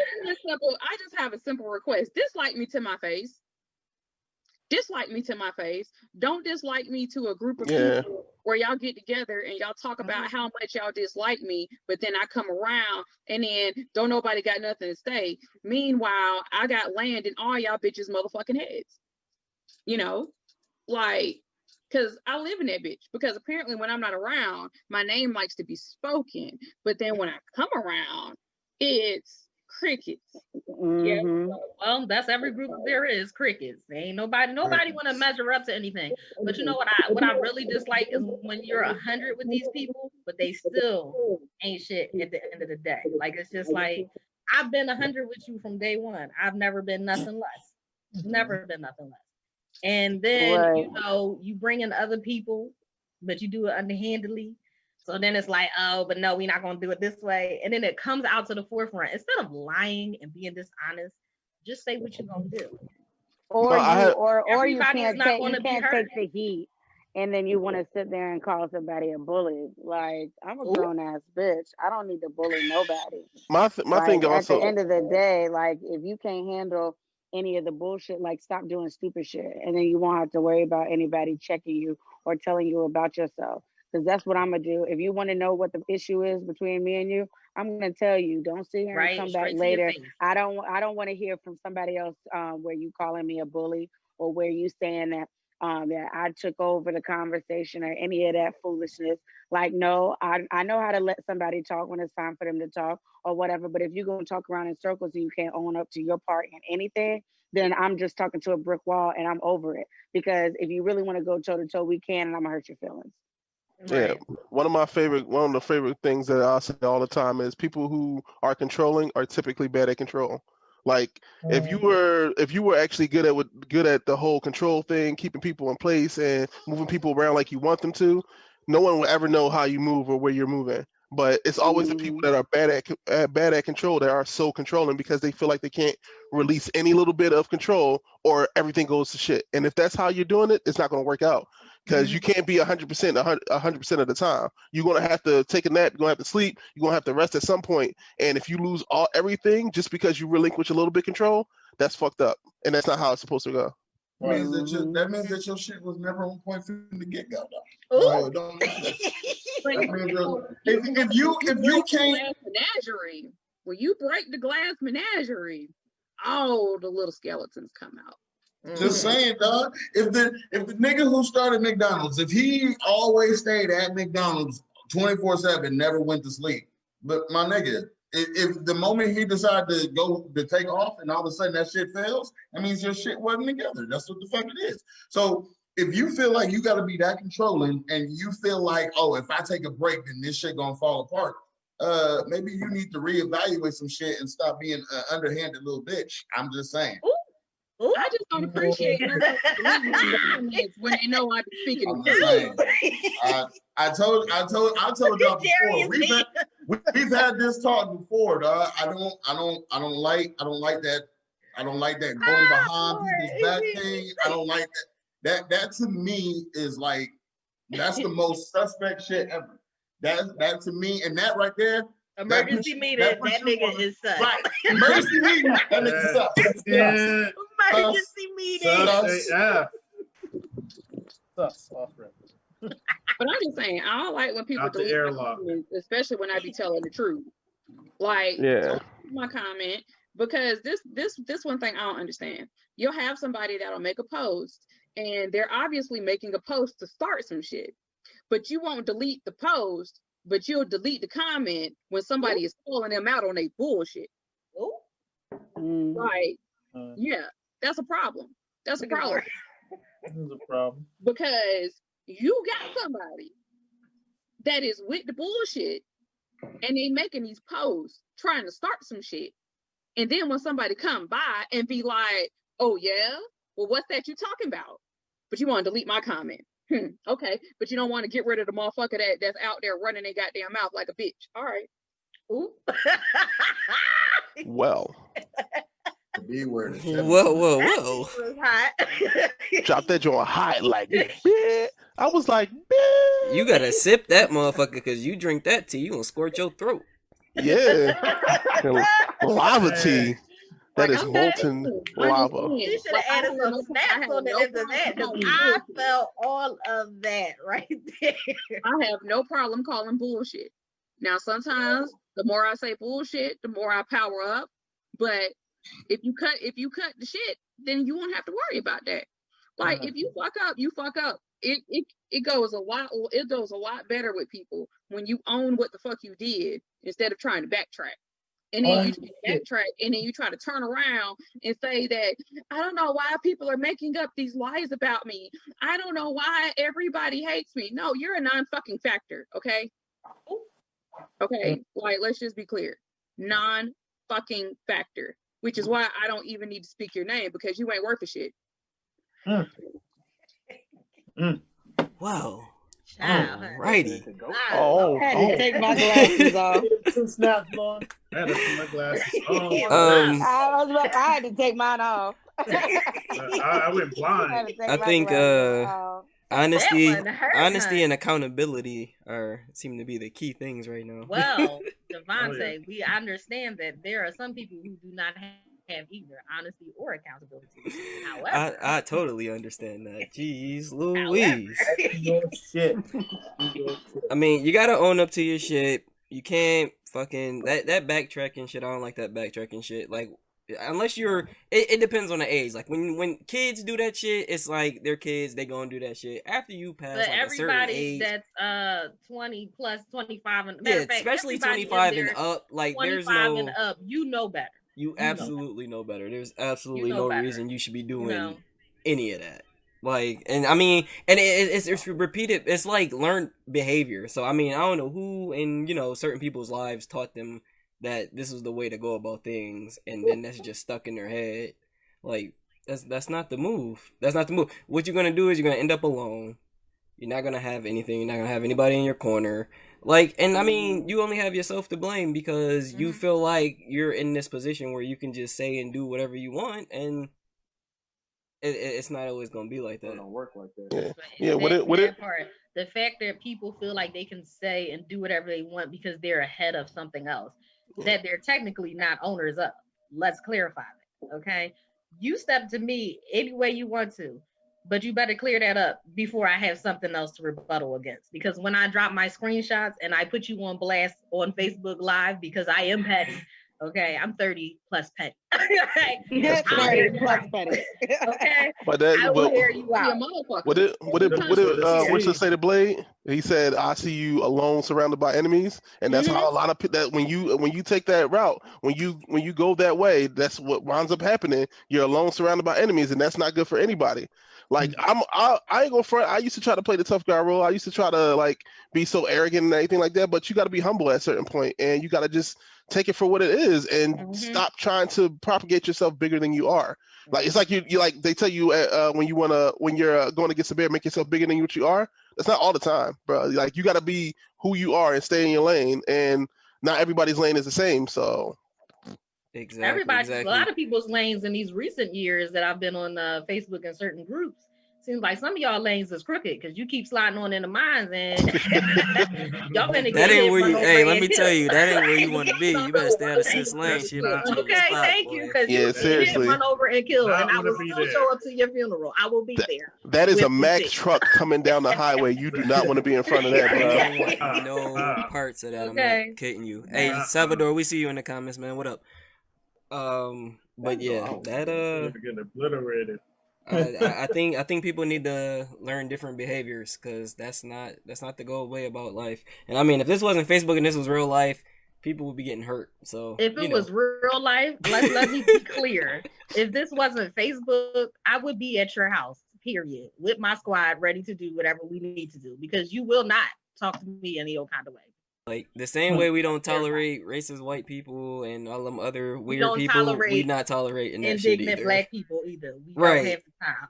I just have a simple request. Dislike me to my face. Dislike me to my face. Don't dislike me to a group of people where y'all get together and y'all talk about how much y'all dislike me, but then I come around and then don't nobody got nothing to say. Meanwhile, I got land in all y'all bitches motherfucking heads. You know? Like, because I live in that bitch. Because apparently when I'm not around, my name likes to be spoken. But then when I come around, it's crickets. Yeah. Well, that's every group there is, crickets. Ain't nobody want to measure up to anything. But you know what I really dislike is when you're 100 with these people, but they still ain't shit at the end of the day. Like, it's just like, I've been 100 with you from day one. I've never been nothing less. Never been nothing less. And then, you know, you bring in other people, but you do it underhandedly. So then it's like, oh, but no, we're not going to do it this way. And then it comes out to the forefront. Instead of lying and being dishonest, just say what you're going to do. Or you Everybody's can't not going to be hurt. take the heat, and then you want to sit there and call somebody a bully. Like, I'm a grown ass bitch. I don't need to bully nobody. My thing also, at the end of the day, like, if you can't handle any of the bullshit, like, stop doing stupid shit, and then you won't have to worry about anybody checking you or telling you about yourself. Because that's what I'm gonna do. If you want to know what the issue is between me and you, I'm gonna tell you. Don't sit here and come back later. I don't want to hear from somebody else where you calling me a bully or where you saying that that I took over the conversation or any of that foolishness. Like, no, I know how to let somebody talk when it's time for them to talk or whatever. But if you're gonna talk around in circles and you can't own up to your part in anything, then I'm just talking to a brick wall and I'm over it. Because if you really want to go toe to toe, we can, and I'm gonna hurt your feelings. Yeah, one of the favorite things that I say all the time is people who are controlling are typically bad at control. Like, if you were actually good at the whole control thing, keeping people in place and moving people around like you want them to, no one will ever know how you move or where you're moving. But it's always the people that are bad at control that are so controlling because they feel like they can't release any little bit of control or everything goes to shit. And if that's how you're doing it, it's not going to work out because you can't be 100% 100% of the time. You're going to have to take a nap. You're going to have to sleep. You're going to have to rest at some point. And if you lose everything just because you relinquish a little bit of control, that's fucked up. And that's not how it's supposed to go. That means that your shit was never on point from the get go, though. If you can't menagerie, when you break the glass menagerie, all the little skeletons come out. Just saying, dog. If the nigga who started McDonald's, if he always stayed at McDonald's 24/7, never went to sleep, but my nigga, if the moment he decided to go to take off and all of a sudden that shit fails, that means your shit wasn't together. That's what the fuck it is. So if you feel like you got to be that controlling and you feel like, oh, if I take a break, then this shit gonna fall apart, maybe you need to reevaluate some shit and stop being an underhanded little bitch. I'm just saying. Ooh. I just don't appreciate when they know I'm speaking. I told y'all before. We've had this talk before, dog. I don't like that. I don't like that going behind people's back thing. I don't like that. That to me is like, that's the most suspect shit ever. That to me, and that right there. Emergency meeting, that nigga is sus. Right. Emergency meeting, that nigga sus. Yeah. Emergency meeting. Yeah. Sus off rip. But I'm just saying, I don't like when people Out the delete my airlock. comments, especially when I be telling the truth. Like, Yeah. my comment, because this one thing I don't understand. You'll have somebody that'll make a post, and they're obviously making a post to start some shit, but you won't delete the post, but you'll delete the comment when somebody is calling them out on their bullshit. Right? Yeah, that's a problem. That's a problem. This is a problem. Because you got somebody that is with the bullshit and they making these posts trying to start some shit. And then when somebody come by and be like, oh yeah, well, what's that you talking about? But you want to delete my comment. Okay, but you don't want to get rid of the motherfucker that's out there running their goddamn mouth like a bitch. All right. Ooh. Well. The B word. Whoa. Drop that joint high like that. I was like, man. You gotta sip that motherfucker because you drink that tea, you gonna scorch your throat. Yeah. Lava tea. That is molten lava. You should have added some snaps on the end of that, because I felt all of that right there. I have no problem calling bullshit. Now, sometimes the more I say bullshit, the more I power up. But if you cut the shit, then you won't have to worry about that. Like, if you fuck up, you fuck up. It goes a lot better with people when you own what the fuck you did instead of trying to backtrack. And then you backtrack, and then you try to turn around and say that, I don't know why people are making up these lies about me. I don't know why everybody hates me. No, you're a non-fucking factor, okay? Okay, like, let's just be clear. Non-fucking factor, which is why I don't even need to speak your name, because you ain't worth a shit. Wow. Alrighty. I had to take my glasses off. Two snaps, Lord. I had to put my glasses on. I had to take mine off. I went blind. I think honesty and accountability seem to be the key things right now. Well, Devontae, we understand that there are some people who do not have either honesty or accountability. However, I totally understand that. Jeez Louise. Shit. I mean, you gotta own up to your shit. You can't fucking that backtracking shit. I don't like that backtracking shit. Like, unless you're, it depends on the age. Like when kids do that shit, it's like they're kids. They gonna do that shit after you pass like a certain age. That's 20 plus 25 and yeah, especially 25 and up. Like, there's no and up. You know better. You absolutely know better. There's absolutely no reason you should be doing any of that. Like, and I mean, and it's repeated. It's like learned behavior. So I mean, I don't know who in certain people's lives taught them that this was the way to go about things, and then that's just stuck in their head. Like, that's not the move. That's not the move. What you're gonna do is you're gonna end up alone. You're not gonna have anything. You're not gonna have anybody in your corner. Like, and I mean, you only have yourself to blame because you feel like you're in this position where you can just say and do whatever you want, and it's not always gonna be like that. It don't work like that. Yeah. The fact that people feel like they can say and do whatever they want because they're ahead of something else that they're technically not owners of. Let's clarify that, okay? You step to me any way you want to, but you better clear that up before I have something else to rebuttal against. Because when I drop my screenshots and I put you on blast on Facebook Live, because I am petty, okay? I'm 30 plus petty. 30 plus petty. Okay? But that, I will hear you out. What you say to Blade? He said, "I see you alone, surrounded by enemies," and that's how a lot of that when you take that route, when you go that way, that's what winds up happening. You're alone, surrounded by enemies, and that's not good for anybody. Like, I ain't gonna front. I used to try to play the tough guy role. I used to try to like be so arrogant and anything like that. But you got to be humble at a certain point, and you got to just take it for what it is, and stop trying to propagate yourself bigger than you are. Like, it's like you like they tell you when you're going against a bear, make yourself bigger than what you are. That's not all the time, bro. Like, you got to be who you are and stay in your lane, and not everybody's lane is the same. So Exactly. A lot of people's lanes in these recent years that I've been on Facebook and certain groups, seems like some of y'all lanes is crooked because you keep sliding on into mines and y'all finna That get ain't hit, where run you. over, Hey, let and me killed. tell you, that ain't where you want to be. You better stay out of sis lane. That's She'll put you not- on the Okay, spot, thank you, boy. because Yeah, you get hit, seriously. run over, and killed, Not and I wanna will be still there. show up to your funeral. I will be there. that is a with the Mack stick. truck coming down the highway. You do not want to be in front of that, You bro. don't want no parts of that. I'm not Okay. kidding you. Hey, Nah. Salvador, we see you in the comments, man. What up? But yeah, that We're getting obliterated. I think people need to learn different behaviors because that's not the go way about life. And I mean, if this wasn't Facebook and this was real life, people would be getting hurt. So If it was real life, let me be clear. If this wasn't Facebook, I would be at your house, period, with my squad ready to do whatever we need to do because you will not talk to me any old kind of way. like the same way we don't tolerate racist white people and all them other We weird don't people, we tolerate not tolerating that shit indignant either. black people either. We Right. don't have the time.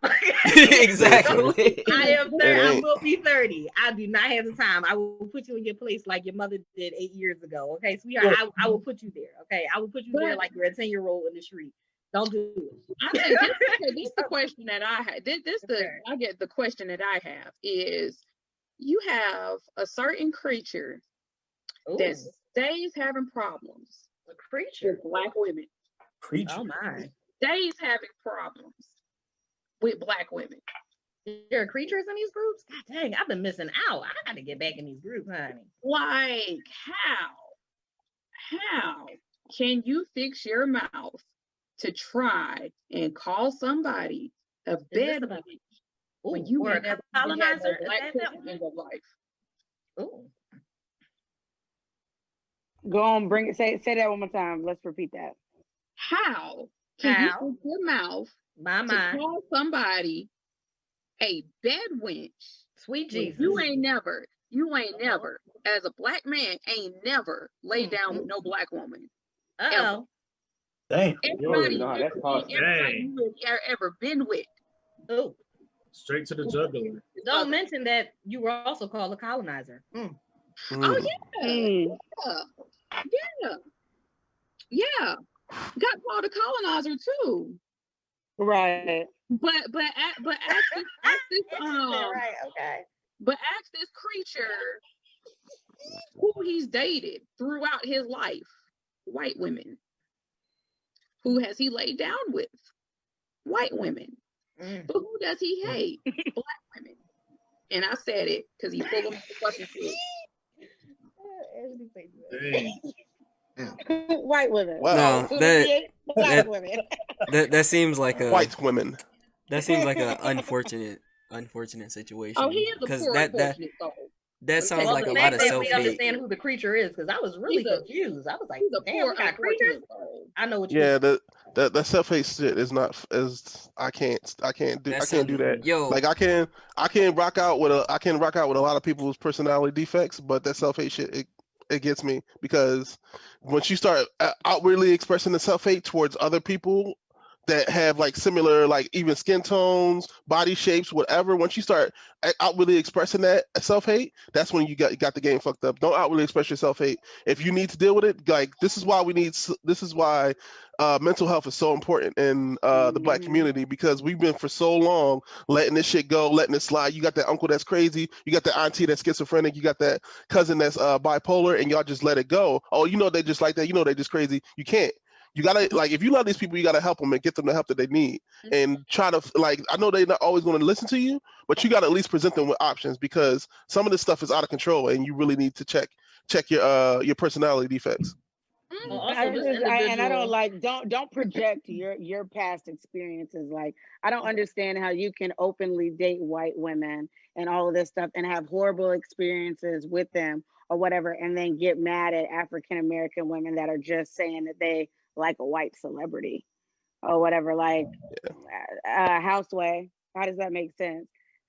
Exactly. I am 30. It I ain't. will be 30. I do not have the time. I will put you in your place like your mother did 8 years ago. Okay, sweetheart, I will put you there. Okay, I will put you there like you're a 10-year-old in the street. Don't do it. I think this the question that I had. I get the question that I have is you have a certain creature that stays having problems A creature. with black women. Preacher. Oh my. Stays having problems with black women. There are creatures in these groups? God dang, I've been missing out. I gotta get back in these groups, honey. Like how can you fix your mouth to try and call somebody a bed witch when you or ain't a never colonizer? had no black Is that person in your life? Ooh. Go on, bring it. Say that one more time. Let's repeat that. How can How? you fix your mouth My to mind. call somebody a bed wench? Sweet when Jesus. you ain't never, as a black man, ain't never laid down with no black woman. Uh-oh. Damn. Everybody, No, that's possible. everybody you have ever been with. Oh. Straight to the jugular. Don't mention that you were also called a colonizer. Oh yeah. Yeah. Got called a colonizer too. Right. But ask this right, okay. But ask this creature who he's dated throughout his life. White women. Who has he laid down with? White women. But who does he hate? Black women. And I said it because he pulled them the fucking shit. White women. Wow. No, Who does he hate? Black women. that seems like a White women. That seems like an unfortunate situation. Oh, he is a poor unfortunate soul. That sounds like a lot of self-hate. We understand who the creature is because I was really confused. I was like, damn, we got creatures. I know what you mean. that self-hate shit is not as I can't do that. Yo, like I can rock out with a lot of people's personality defects, but that self-hate shit it gets me because once you start outwardly expressing the self-hate towards other people that have like similar, like even skin tones, body shapes, whatever. Once you start outwardly expressing that self-hate, that's when you got the game fucked up. Don't outwardly express your self-hate. If you need to deal with it, like this is why mental health is so important in the Black community, because we've been for so long letting this shit go, letting it slide. You got that uncle that's crazy, you got the auntie that's schizophrenic, you got that cousin that's bipolar, and y'all just let it go. Oh, they just like that. They just crazy. You can't. You gotta, like, if you love these people, you gotta help them and get them the help that they need, and try to, like, I know they're not always going to listen to you, but you gotta at least present them with options, because some of this stuff is out of control, and you really need to check your personality defects. Don't project your past experiences. Like, I don't understand how you can openly date white women and all of this stuff and have horrible experiences with them or whatever, and then get mad at African American women that are just saying that they like a white celebrity or whatever, like Houseway. How does that make sense?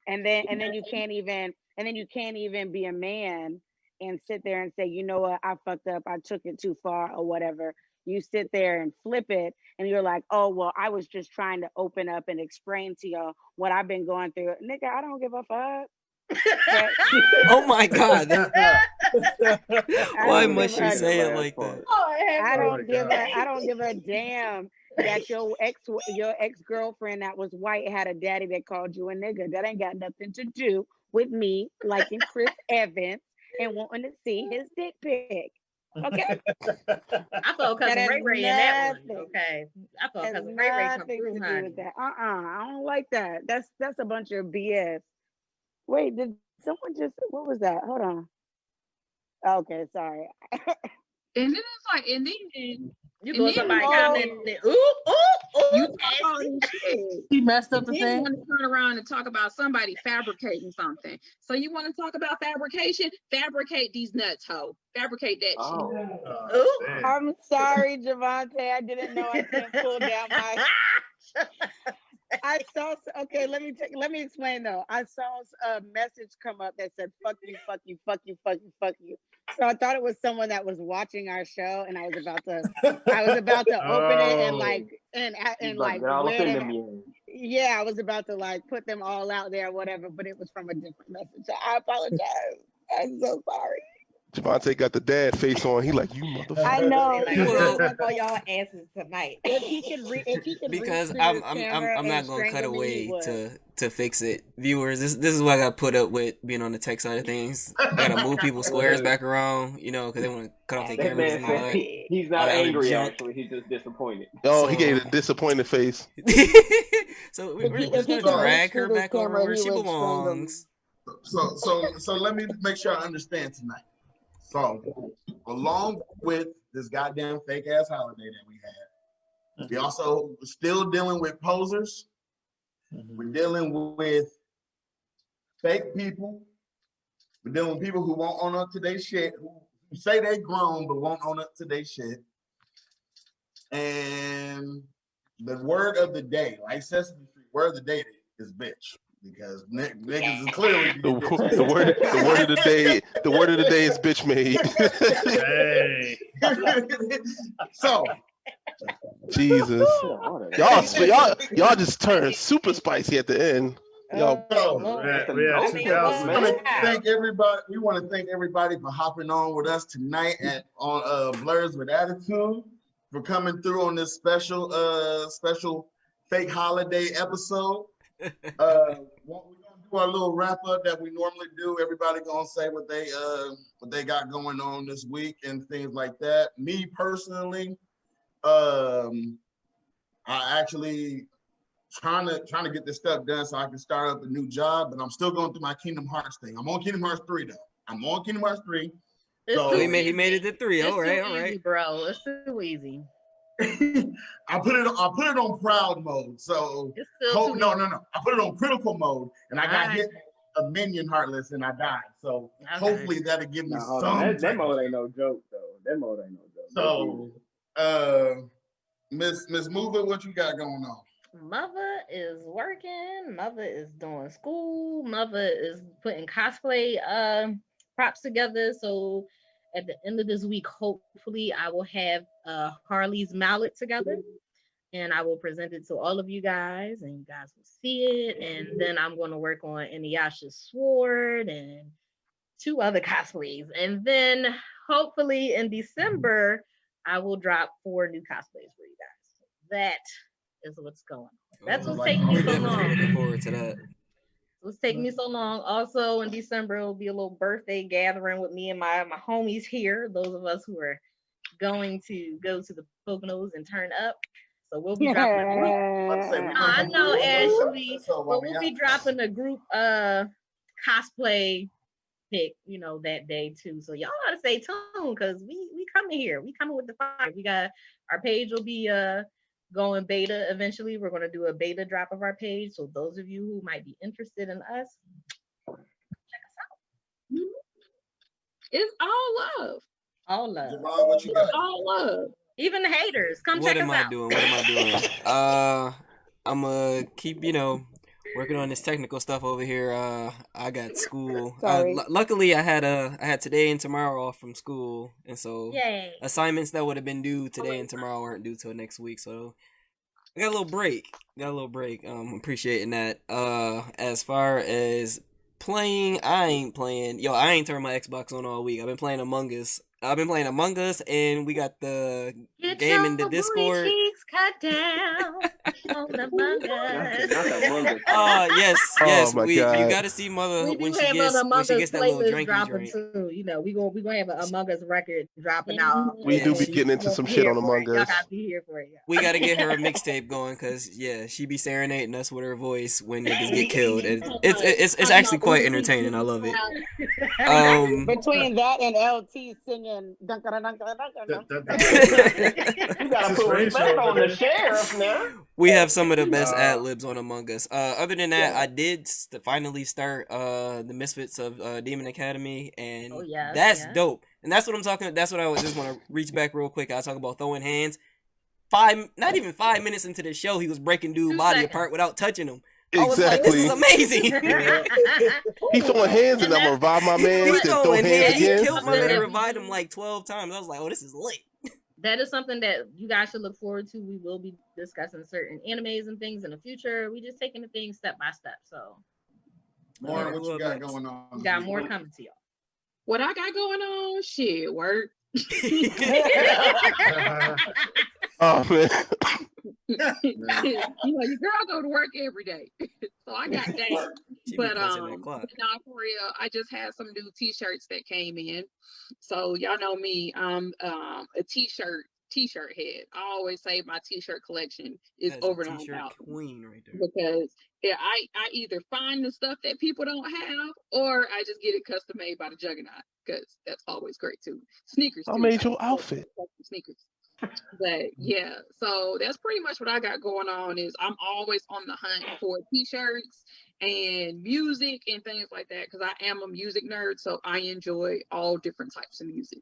And then you can't even be a man and sit there and say, you know what, I fucked up, I took it too far or whatever. You sit there and flip it and you're like, oh, well, I was just trying to open up and explain to y'all what I've been going through. Nigga, I don't give a fuck. Oh my God. Why don't must give you a say it last like part. that? I Oh my don't give God. a I don't give a damn that your ex girlfriend that was white had a daddy that called you a nigga. That ain't got nothing to do with me liking Chris Evans and wanting to see his dick pic. Okay, I thought that cousin has Ray Ray in that one. nothing Okay, I thought has cousin Ray Ray come nothing through, to do honey. with that. I don't like that. That's a bunch of BS. Wait, did someone just what was that? Hold on. Okay, sorry. And then it's like, and then You and go then somebody you commenting, ooh, ooh, you ooh, talk all Ashley. this shit. He messed up And the then you thing. want to turn around and talk about somebody fabricating something. So you want to talk about fabrication? Fabricate these nuts, ho. Fabricate that shit. Oh, Ooh. Man. I'm sorry, Javante. I didn't know I couldn't pull down my. I saw. Okay, let me explain though. I saw a message come up that said "fuck you, fuck you, fuck you, fuck you, fuck you." So I thought it was someone that was watching our show, and I was about to open it and Oh. he's and about to like get all up wear in them. them ears. Yeah, I was about to like put them all out there, or whatever. But it was from a different message. So I apologize. I'm so sorry. Javante got the dad face on. He like, you I motherfucker. know. Like, He I'm Well, gonna whip on y'all asses tonight. if he could reach because through I'm this I'm I'm camera I'm and not gonna cut strangle me, he away would. to fix it. Viewers, this is what I got put up with being on the tech side of things. I gotta move people's squares back around, because they want to cut off their That cameras man and all said that, he's all not that other angry. junk. Actually, he's just disappointed. Oh, he So, gave a disappointed face. so If we're he just gonna could reach drag her through this back over camera, where he she would strangle me. belongs. So let me make sure I understand tonight. So, along with this goddamn fake ass holiday that we had, we also still dealing with posers. We're dealing with fake people. We're dealing with people who won't own up to their shit, who say they grown but won't own up to their shit. And the word of the day, like Sesame Street, word of the day is bitch. Because niggas is clearly The, being bitches. the word of the day is bitch made. Hey. So Jesus. Y'all just turned super spicy at the end. Y'all We actually we want to thank everybody for hopping on with us tonight on Blerdz with Attitude, for coming through on this special fake holiday episode. We're gonna do our little wrap up that we normally do. Everybody gonna say what they got going on this week and things like that. Me personally, I actually trying to get this stuff done so I can start up a new job, but I'm still going through my Kingdom Hearts thing. I'm on Kingdom Hearts 3 though. I'm on Kingdom Hearts 3. So he made it to 3. It's All right, too easy, bro. It's too easy. I put it on proud mode. So It's still too no. easy. I put it on critical mode, and I got Alright. hit a minion heartless, and I died. So hopefully that'll give me Hold some. on. That mode ain't no joke though. That mode ain't no joke. So, Miss Mover, what you got going on? Mother is working. Mother is doing school. Mother is putting cosplay props together. So at the end of this week, hopefully, I will have Harley's mallet together, and I will present it to all of you guys, and you guys will see it. And then I'm going to work on Inuyasha's sword and 2 other cosplays, and then hopefully in December, I will drop 4 new cosplays for you guys. That is what's going on. That's what's taking me We're so definitely long. looking forward to that. What's taking me so long. Also in December, it'll be a little birthday gathering with me and my homies here. Those of us who are going to go to the Poconos and turn up. So we'll be dropping a group. I know, Ashley, but we'll be dropping a group cosplay pick, that day too. So y'all gotta stay tuned because we coming here. We coming with the fire. We got our page will be going beta eventually. We're gonna do a beta drop of our page. So those of you who might be interested in us, check us out. It's all love. All love. Javon, what you got? All love. Even the haters, come What check am us I out. doing? I'm gonna keep, working on this technical stuff over here. I got school. Sorry. Luckily, I had today and tomorrow off from school, and so Yay. assignments that would have been due today and tomorrow aren't due till next week. So I got a little break. Appreciating that. As far as playing. I ain't playing. Yo, I ain't turned my Xbox on all week. I've been playing Among Us. And we got the Get game your in the booty Discord. cheeks cut down on Among Us. Not the Among Us. Yes. Oh my You God. gotta see mother We when do she have gets an Among Us that little playlist drinky dropping drink. too. You know, we gonna have an Among Us record dropping out. We do Yeah, be getting into some shit on Among Y'all Us. gotta be here for it. We gotta get her a mixtape going because she be serenading us with her voice when niggas get killed, and it's actually quite entertaining. I love it. Between that and LT singing, dun, dun, dun, dun, dun, dun, dun. You gotta put respect on the sheriff now. We have some of the best ad libs on Among Us. Other than that, I did finally start the Misfits of Demon Academy, and that's dope. And that's what I'm talking. That's what I just want to reach back real quick. I talk about throwing hands. Not even 5 minutes into the show, he was breaking dude's body apart without touching him. I was like, this is amazing. He throwing hands and I'm gonna revive my man. Then throw hands again. He killed my man and revived him like 12 times. I was like, oh, this is lit. That is something that you guys should look forward to. We will be discussing certain animes and things in the future. We just taking the things step by step. So, More what you got going on? We got more coming to y'all. What I got going on? Shit, work. Oh man. You know, your girl go to work every day, so I got that. But no, for real, I just had some new T-shirts that came in. So y'all know me, I'm a T-shirt head. I always say my T-shirt collection is over 9,000 queen right there. because I either find the stuff that people don't have, or I just get it custom made by the Juggernaut because that's always great too. Sneakers. I made your outfit. Sneakers. But yeah, so that's pretty much what I got going on. Is I'm always on the hunt for T-shirts and music and things like that because I am a music nerd, so I enjoy all different types of music.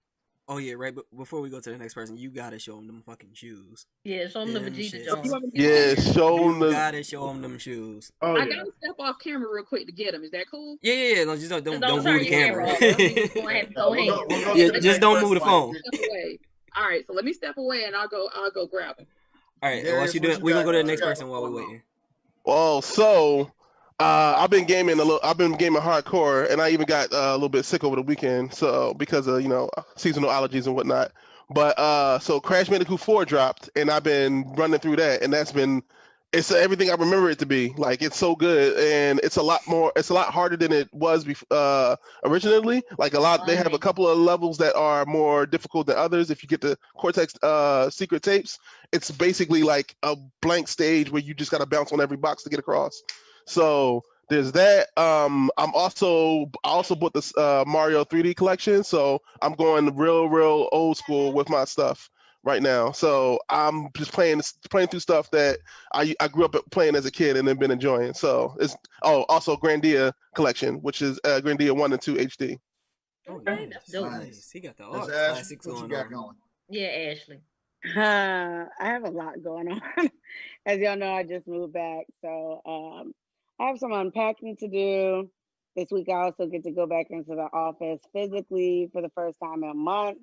Oh yeah, right. But before we go to the next person, you gotta show them fucking shoes. Yeah, show them the Vegeta Jones. Yeah, show them. You gotta show them them shoes. Oh, I gotta step off camera real quick to get them. Is that cool? Yeah. No, just don't move turn the your camera. camera. Just don't move the phone. All right, so let me step away and I'll go grab them. All right, and once you do it, we're gonna go to the next person while we're waiting. Well, so I've been gaming hardcore, and I even got a little bit sick over the weekend, so because of seasonal allergies and whatnot. But so Crash Bandicoot 4 dropped, and I've been running through that, and it's everything I remember it to be. Like, it's so good, and it's a lot harder than it was originally. Like they have a couple of levels that are more difficult than others. If you get the Cortex secret tapes, it's basically like a blank stage where you just got to bounce on every box to get across. So there's that. I also bought this Mario 3D collection, so I'm going real old school with my stuff right now. So I'm just playing through stuff that I grew up playing as a kid and then been enjoying. So it's also Grandia collection, which is Grandia 1 and 2 HD. Oh, that's dope. Nice. He got the art classics going on. Yeah, Ashley. I have a lot going on. As y'all know, I just moved back, so I have some unpacking to do. This week I also get to go back into the office physically for the first time in a month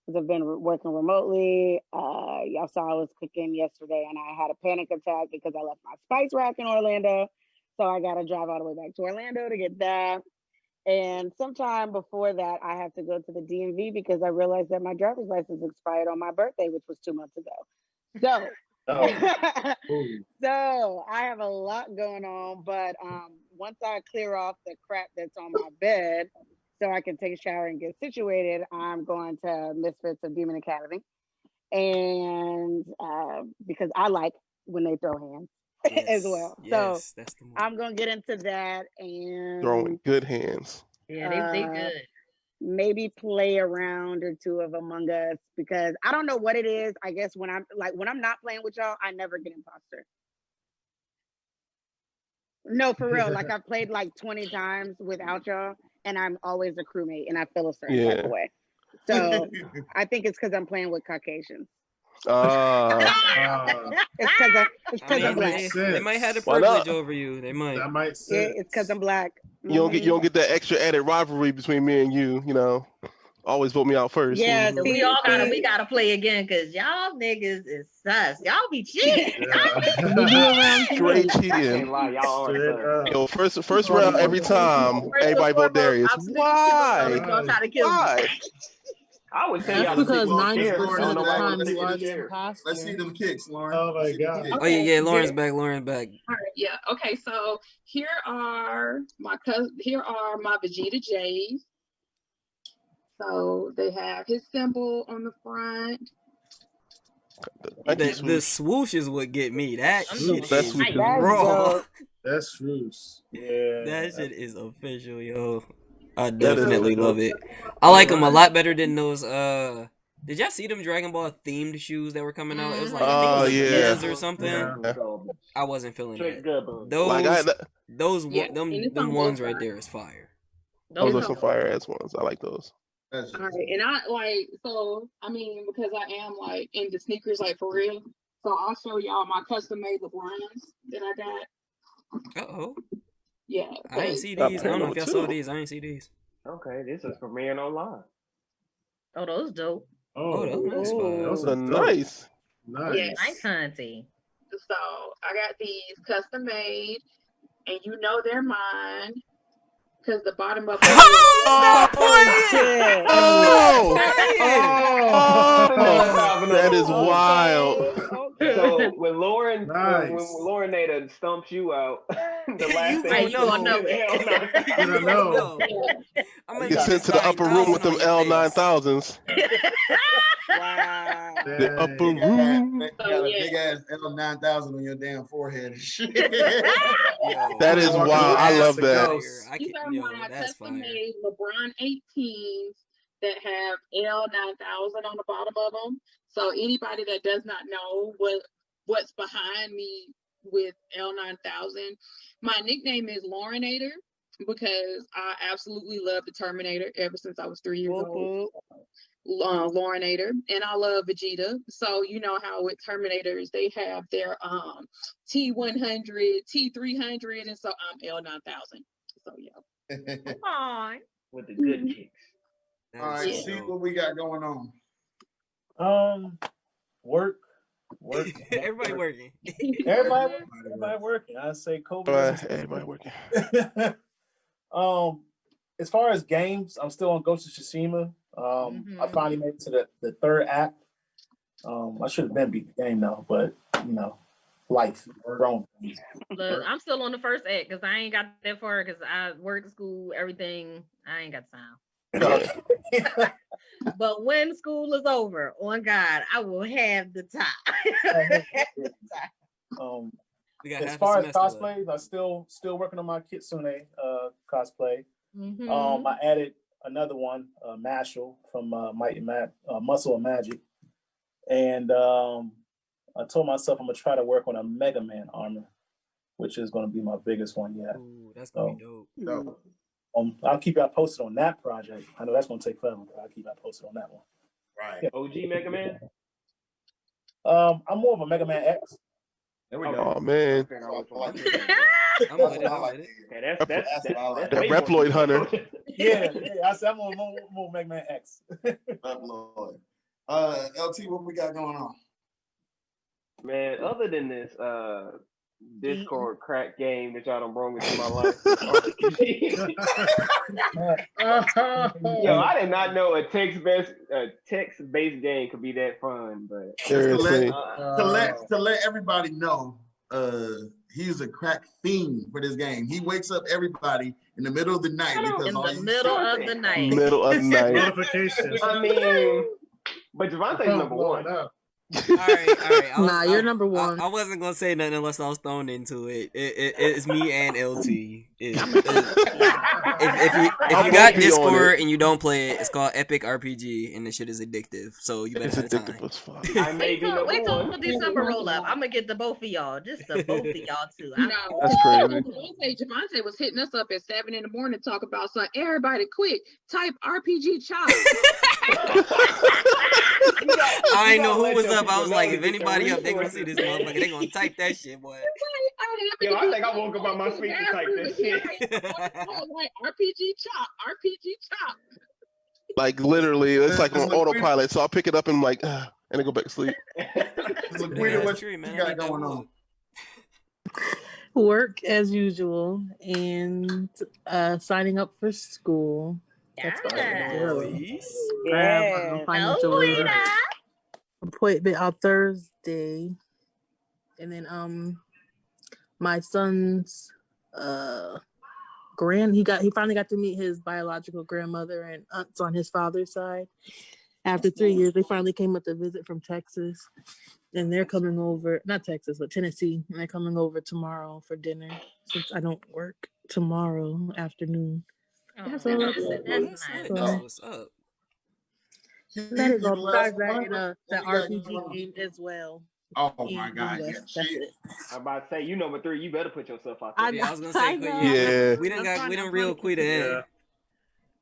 because I've been working remotely. Y'all saw I was cooking yesterday and I had a panic attack because I left my spice rack in Orlando. So I got to drive all the way back to Orlando to get that. And sometime before that, I have to go to the DMV because I realized that my driver's license expired on my birthday, which was 2 months ago. So, so I have a lot going on, but once I clear off the crap that's on my bed so I can take a shower and get situated, I'm going to Misfits of Demon Academy. And because I like when they throw hands as well. So I'm going to get into that and throwing good hands. Yeah, they good. Maybe play a round or two of Among Us because I don't know what it is. I guess when I'm not playing with y'all, I never get imposter. No, for real. Like I've played like 20 times without y'all and I'm always a crewmate and I feel a certain type of way. So I think it's because I'm playing with Caucasians. It's because I'm black. They might have a privilege over you. They might. That might it's because I'm black. You don't get that extra added rivalry between me and you. always vote me out first. Yeah, So see, we all see, we gotta play again because y'all niggas is sus. Y'all be cheating. we do around Straight two. I can't cheating. lie, y'all are Straight thugs. up. Yo, first round every time. First and Everybody vote foremost, Darius. I'm snitching shit on y'all if Why? y'all try to kill me. Why? I would tell That's y'all to because sit in the chair 90% because of don't the nobody time want to you sit in are the the chair. Let's see imposter. them kicks, Lauren. Oh my Let's see them God. kicks. Oh yeah, Okay, Lauren's here- back. Lauren's back. all right, yeah. Okay, so here are my Vegeta J's. So they have his symbol on the front. Thank you, The Swoosh. swoosh is what get me. That I'm shit so That's is swoosh. That's raw. dope. That's Roos. Yeah. That shit is official, yo. I That is definitely dope. love it. I like them a lot better than those. Did y'all see them Dragon Ball themed shoes that were coming out? It was like I think it Oh, was a yeah. Giz or something. Yeah. I wasn't feeling Straight that. garbage. Like Yeah, and Them it's on ones both right sides. there is fire. those Those are some fire ass ones. I like those. That's All right, and I like so I mean because I am like into sneakers like for real. So I'll show y'all my custom made LeBrons that I got. Uh-oh. Yeah, I ain't 'cause- see Got these. I pair don't know if number y'all saw 2. these. I ain't see these. Okay, this is for Man Online. Oh, those dope. Oh, that's Oh, fire. those The are dope. nice. Yeah. Nice hunty. So I got these custom made, and you know they're mine because the bottom of them. Stop Oh, playing! shit. Oh! Stop playing! Oh! That is wild. Okay. So when Lauren Nice. when Lauren Nader stumps you out, the last You thing Right, gonna she you gonna do know is it. hell no. You gonna know. I'm gonna Get get sent this to the upper room with them 90,000 on your face. L9000s. Wow. The upper Dang. room. You got a big ass L9000 on your damn forehead and shit. Yo, That is Walking wild. I around love the that. ghost. I These can, are yo, my that's custom fire. made LeBron 18s that have L9000 on the bottom of them. So anybody that does not know what's behind me with L9000, my nickname is Laurinator because I absolutely love the Terminator ever since I was 3 years old. Laurinator, and I love Vegeta. So you know how with Terminators they have their T100, T300, and so I'm L9000. So yeah. Come on. With the good kicks. That All is right, so see dope. what we got going on. Work. Everybody working. Everybody working. I say COVID. Everybody working. As far as games, I'm still on Ghost of Tsushima. I finally made it to the third act. I should have been beat the game though, but you know, life, grown. Look, I'm still on the first act because I ain't got that far because I work at school, everything. I ain't got time. But when school is over, on God, I will have the time. We got As half far a as semester cosplays, I'm still working on my Kitsune cosplay. Mhm. I added another one, Mashal from Muscle and Magic, and I told myself I'm gonna try to work on a Mega Man armor, which is gonna be my biggest one yet. Ooh, that's gonna be dope. I'll keep y'all posted on that project. I know that's gonna take forever, but I'll keep y'all posted on that one. Right. Yeah. OG Mega Man? I'm more of a Mega Man X. There we Oh man. I'm with it. I'm with it. Okay, that's The way more Reploid Hunter. Yeah, I said I'm more Mega Man X. Reploid. LT, what we got going on? Man, other than this Discord crack game that y'all done brought into my life. Yo, I did not know a text-based game could be that fun, but Seriously. To let everybody know, he's a crack fiend for this game. He wakes up everybody in the middle of the night because In the middle of the night. Middle of the night. Notifications. I mean, but Javonte's number one. All right. Nah, you're number one. I wasn't gonna say nothing unless I was thrown into it. It's me and LT. If you got Discord and you don't play it, it's called Epic RPG, and the shit is addictive. So you better have time. I may be number Wait till one. December roll up. I'm gonna get the both of y'all, just the both of y'all too. That's crazy. Javante was hitting us up at 7 a.m. to talk about something. Everybody, quick, type RPG chop. I ain't know who was up. I was like, if anybody up, they gonna see this motherfucker. They gonna type that shit, boy. Yo, I think I woke up on my feet to type this shit. Like RPG chop, RPG chop. Like literally, it's like on Laquita- autopilot. So I'll pick it up and like, and then go back to sleep. Laquita, what you man. I got need that going on? walk. Work as usual and signing up for school. That's what I'm doing. Nice. Grab Yeah. financial aid appointment on Thursday, and then my son's he finally got to meet his biological grandmother and aunts on his father's side. After 3 years, they finally came up to visit from Texas, and they're coming over, not Texas, but Tennessee, and they're coming over tomorrow for dinner since I don't work tomorrow afternoon. That's So nice. that's That's Lit. nice. That's what's up. that is You all. the last Besides that, one? and that What we got RPG going on? game as well. Oh And my God! Yeah, that's shit. it. I'm about to say, you number 3. You better put yourself out I there. Yeah, I was gonna say, I know. Yeah. we done I'm we done trying real to Quita keep in. Yeah.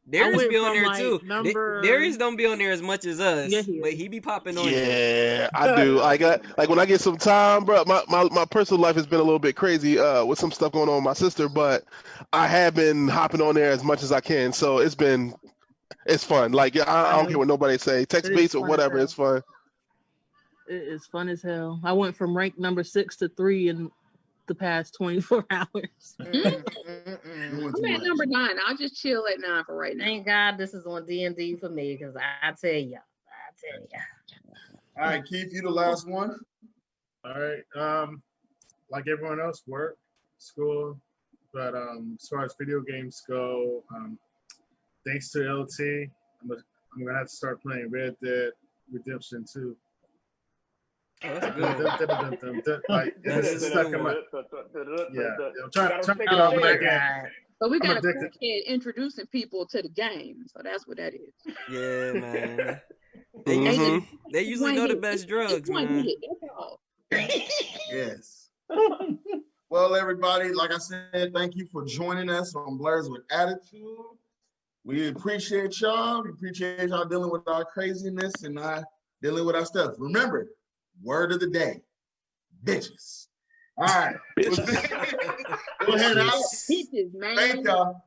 Darius went be on from, there like, too. number- Darius don't be on there as much as us, Yeah, he but is. he be popping on there. Yeah, I do. Like when I get some time, bro. My personal life has been a little bit crazy with some stuff going on with my sister, but I have been hopping on there as much as I can. So it's fun. Like I don't care what nobody say, text It is based or fun as whatever. hell. It's fun. It is fun as hell. I went from rank number 6 to 3 in the past 24 hours. Doing I'm too at much. number 9. I'll just chill at 9 for right now. Thank God this is on D&D for me, because I tell ya. All right, Keith, you the last one. All right. Like everyone else, work, school, but as far as video games go, thanks to LT, I'm gonna have to start playing Red Dead Redemption 2. Oh, that's a good one. Like it's stuck in my yeah. I'm trying to get Oh off my that game. God. So we I'm got a addicted. crackhead introducing people to the game. So that's what that is. Yeah, man. Mhm. They usually know the best drugs, man. That's all. Yes. Well, everybody, like I said, thank you for joining us on Blerdz with Attitude. We appreciate y'all. We appreciate y'all dealing with our craziness and not dealing with our stuff. Remember, word of the day, bitches. All right. We'll head out. Bitches, man. Thank y'all.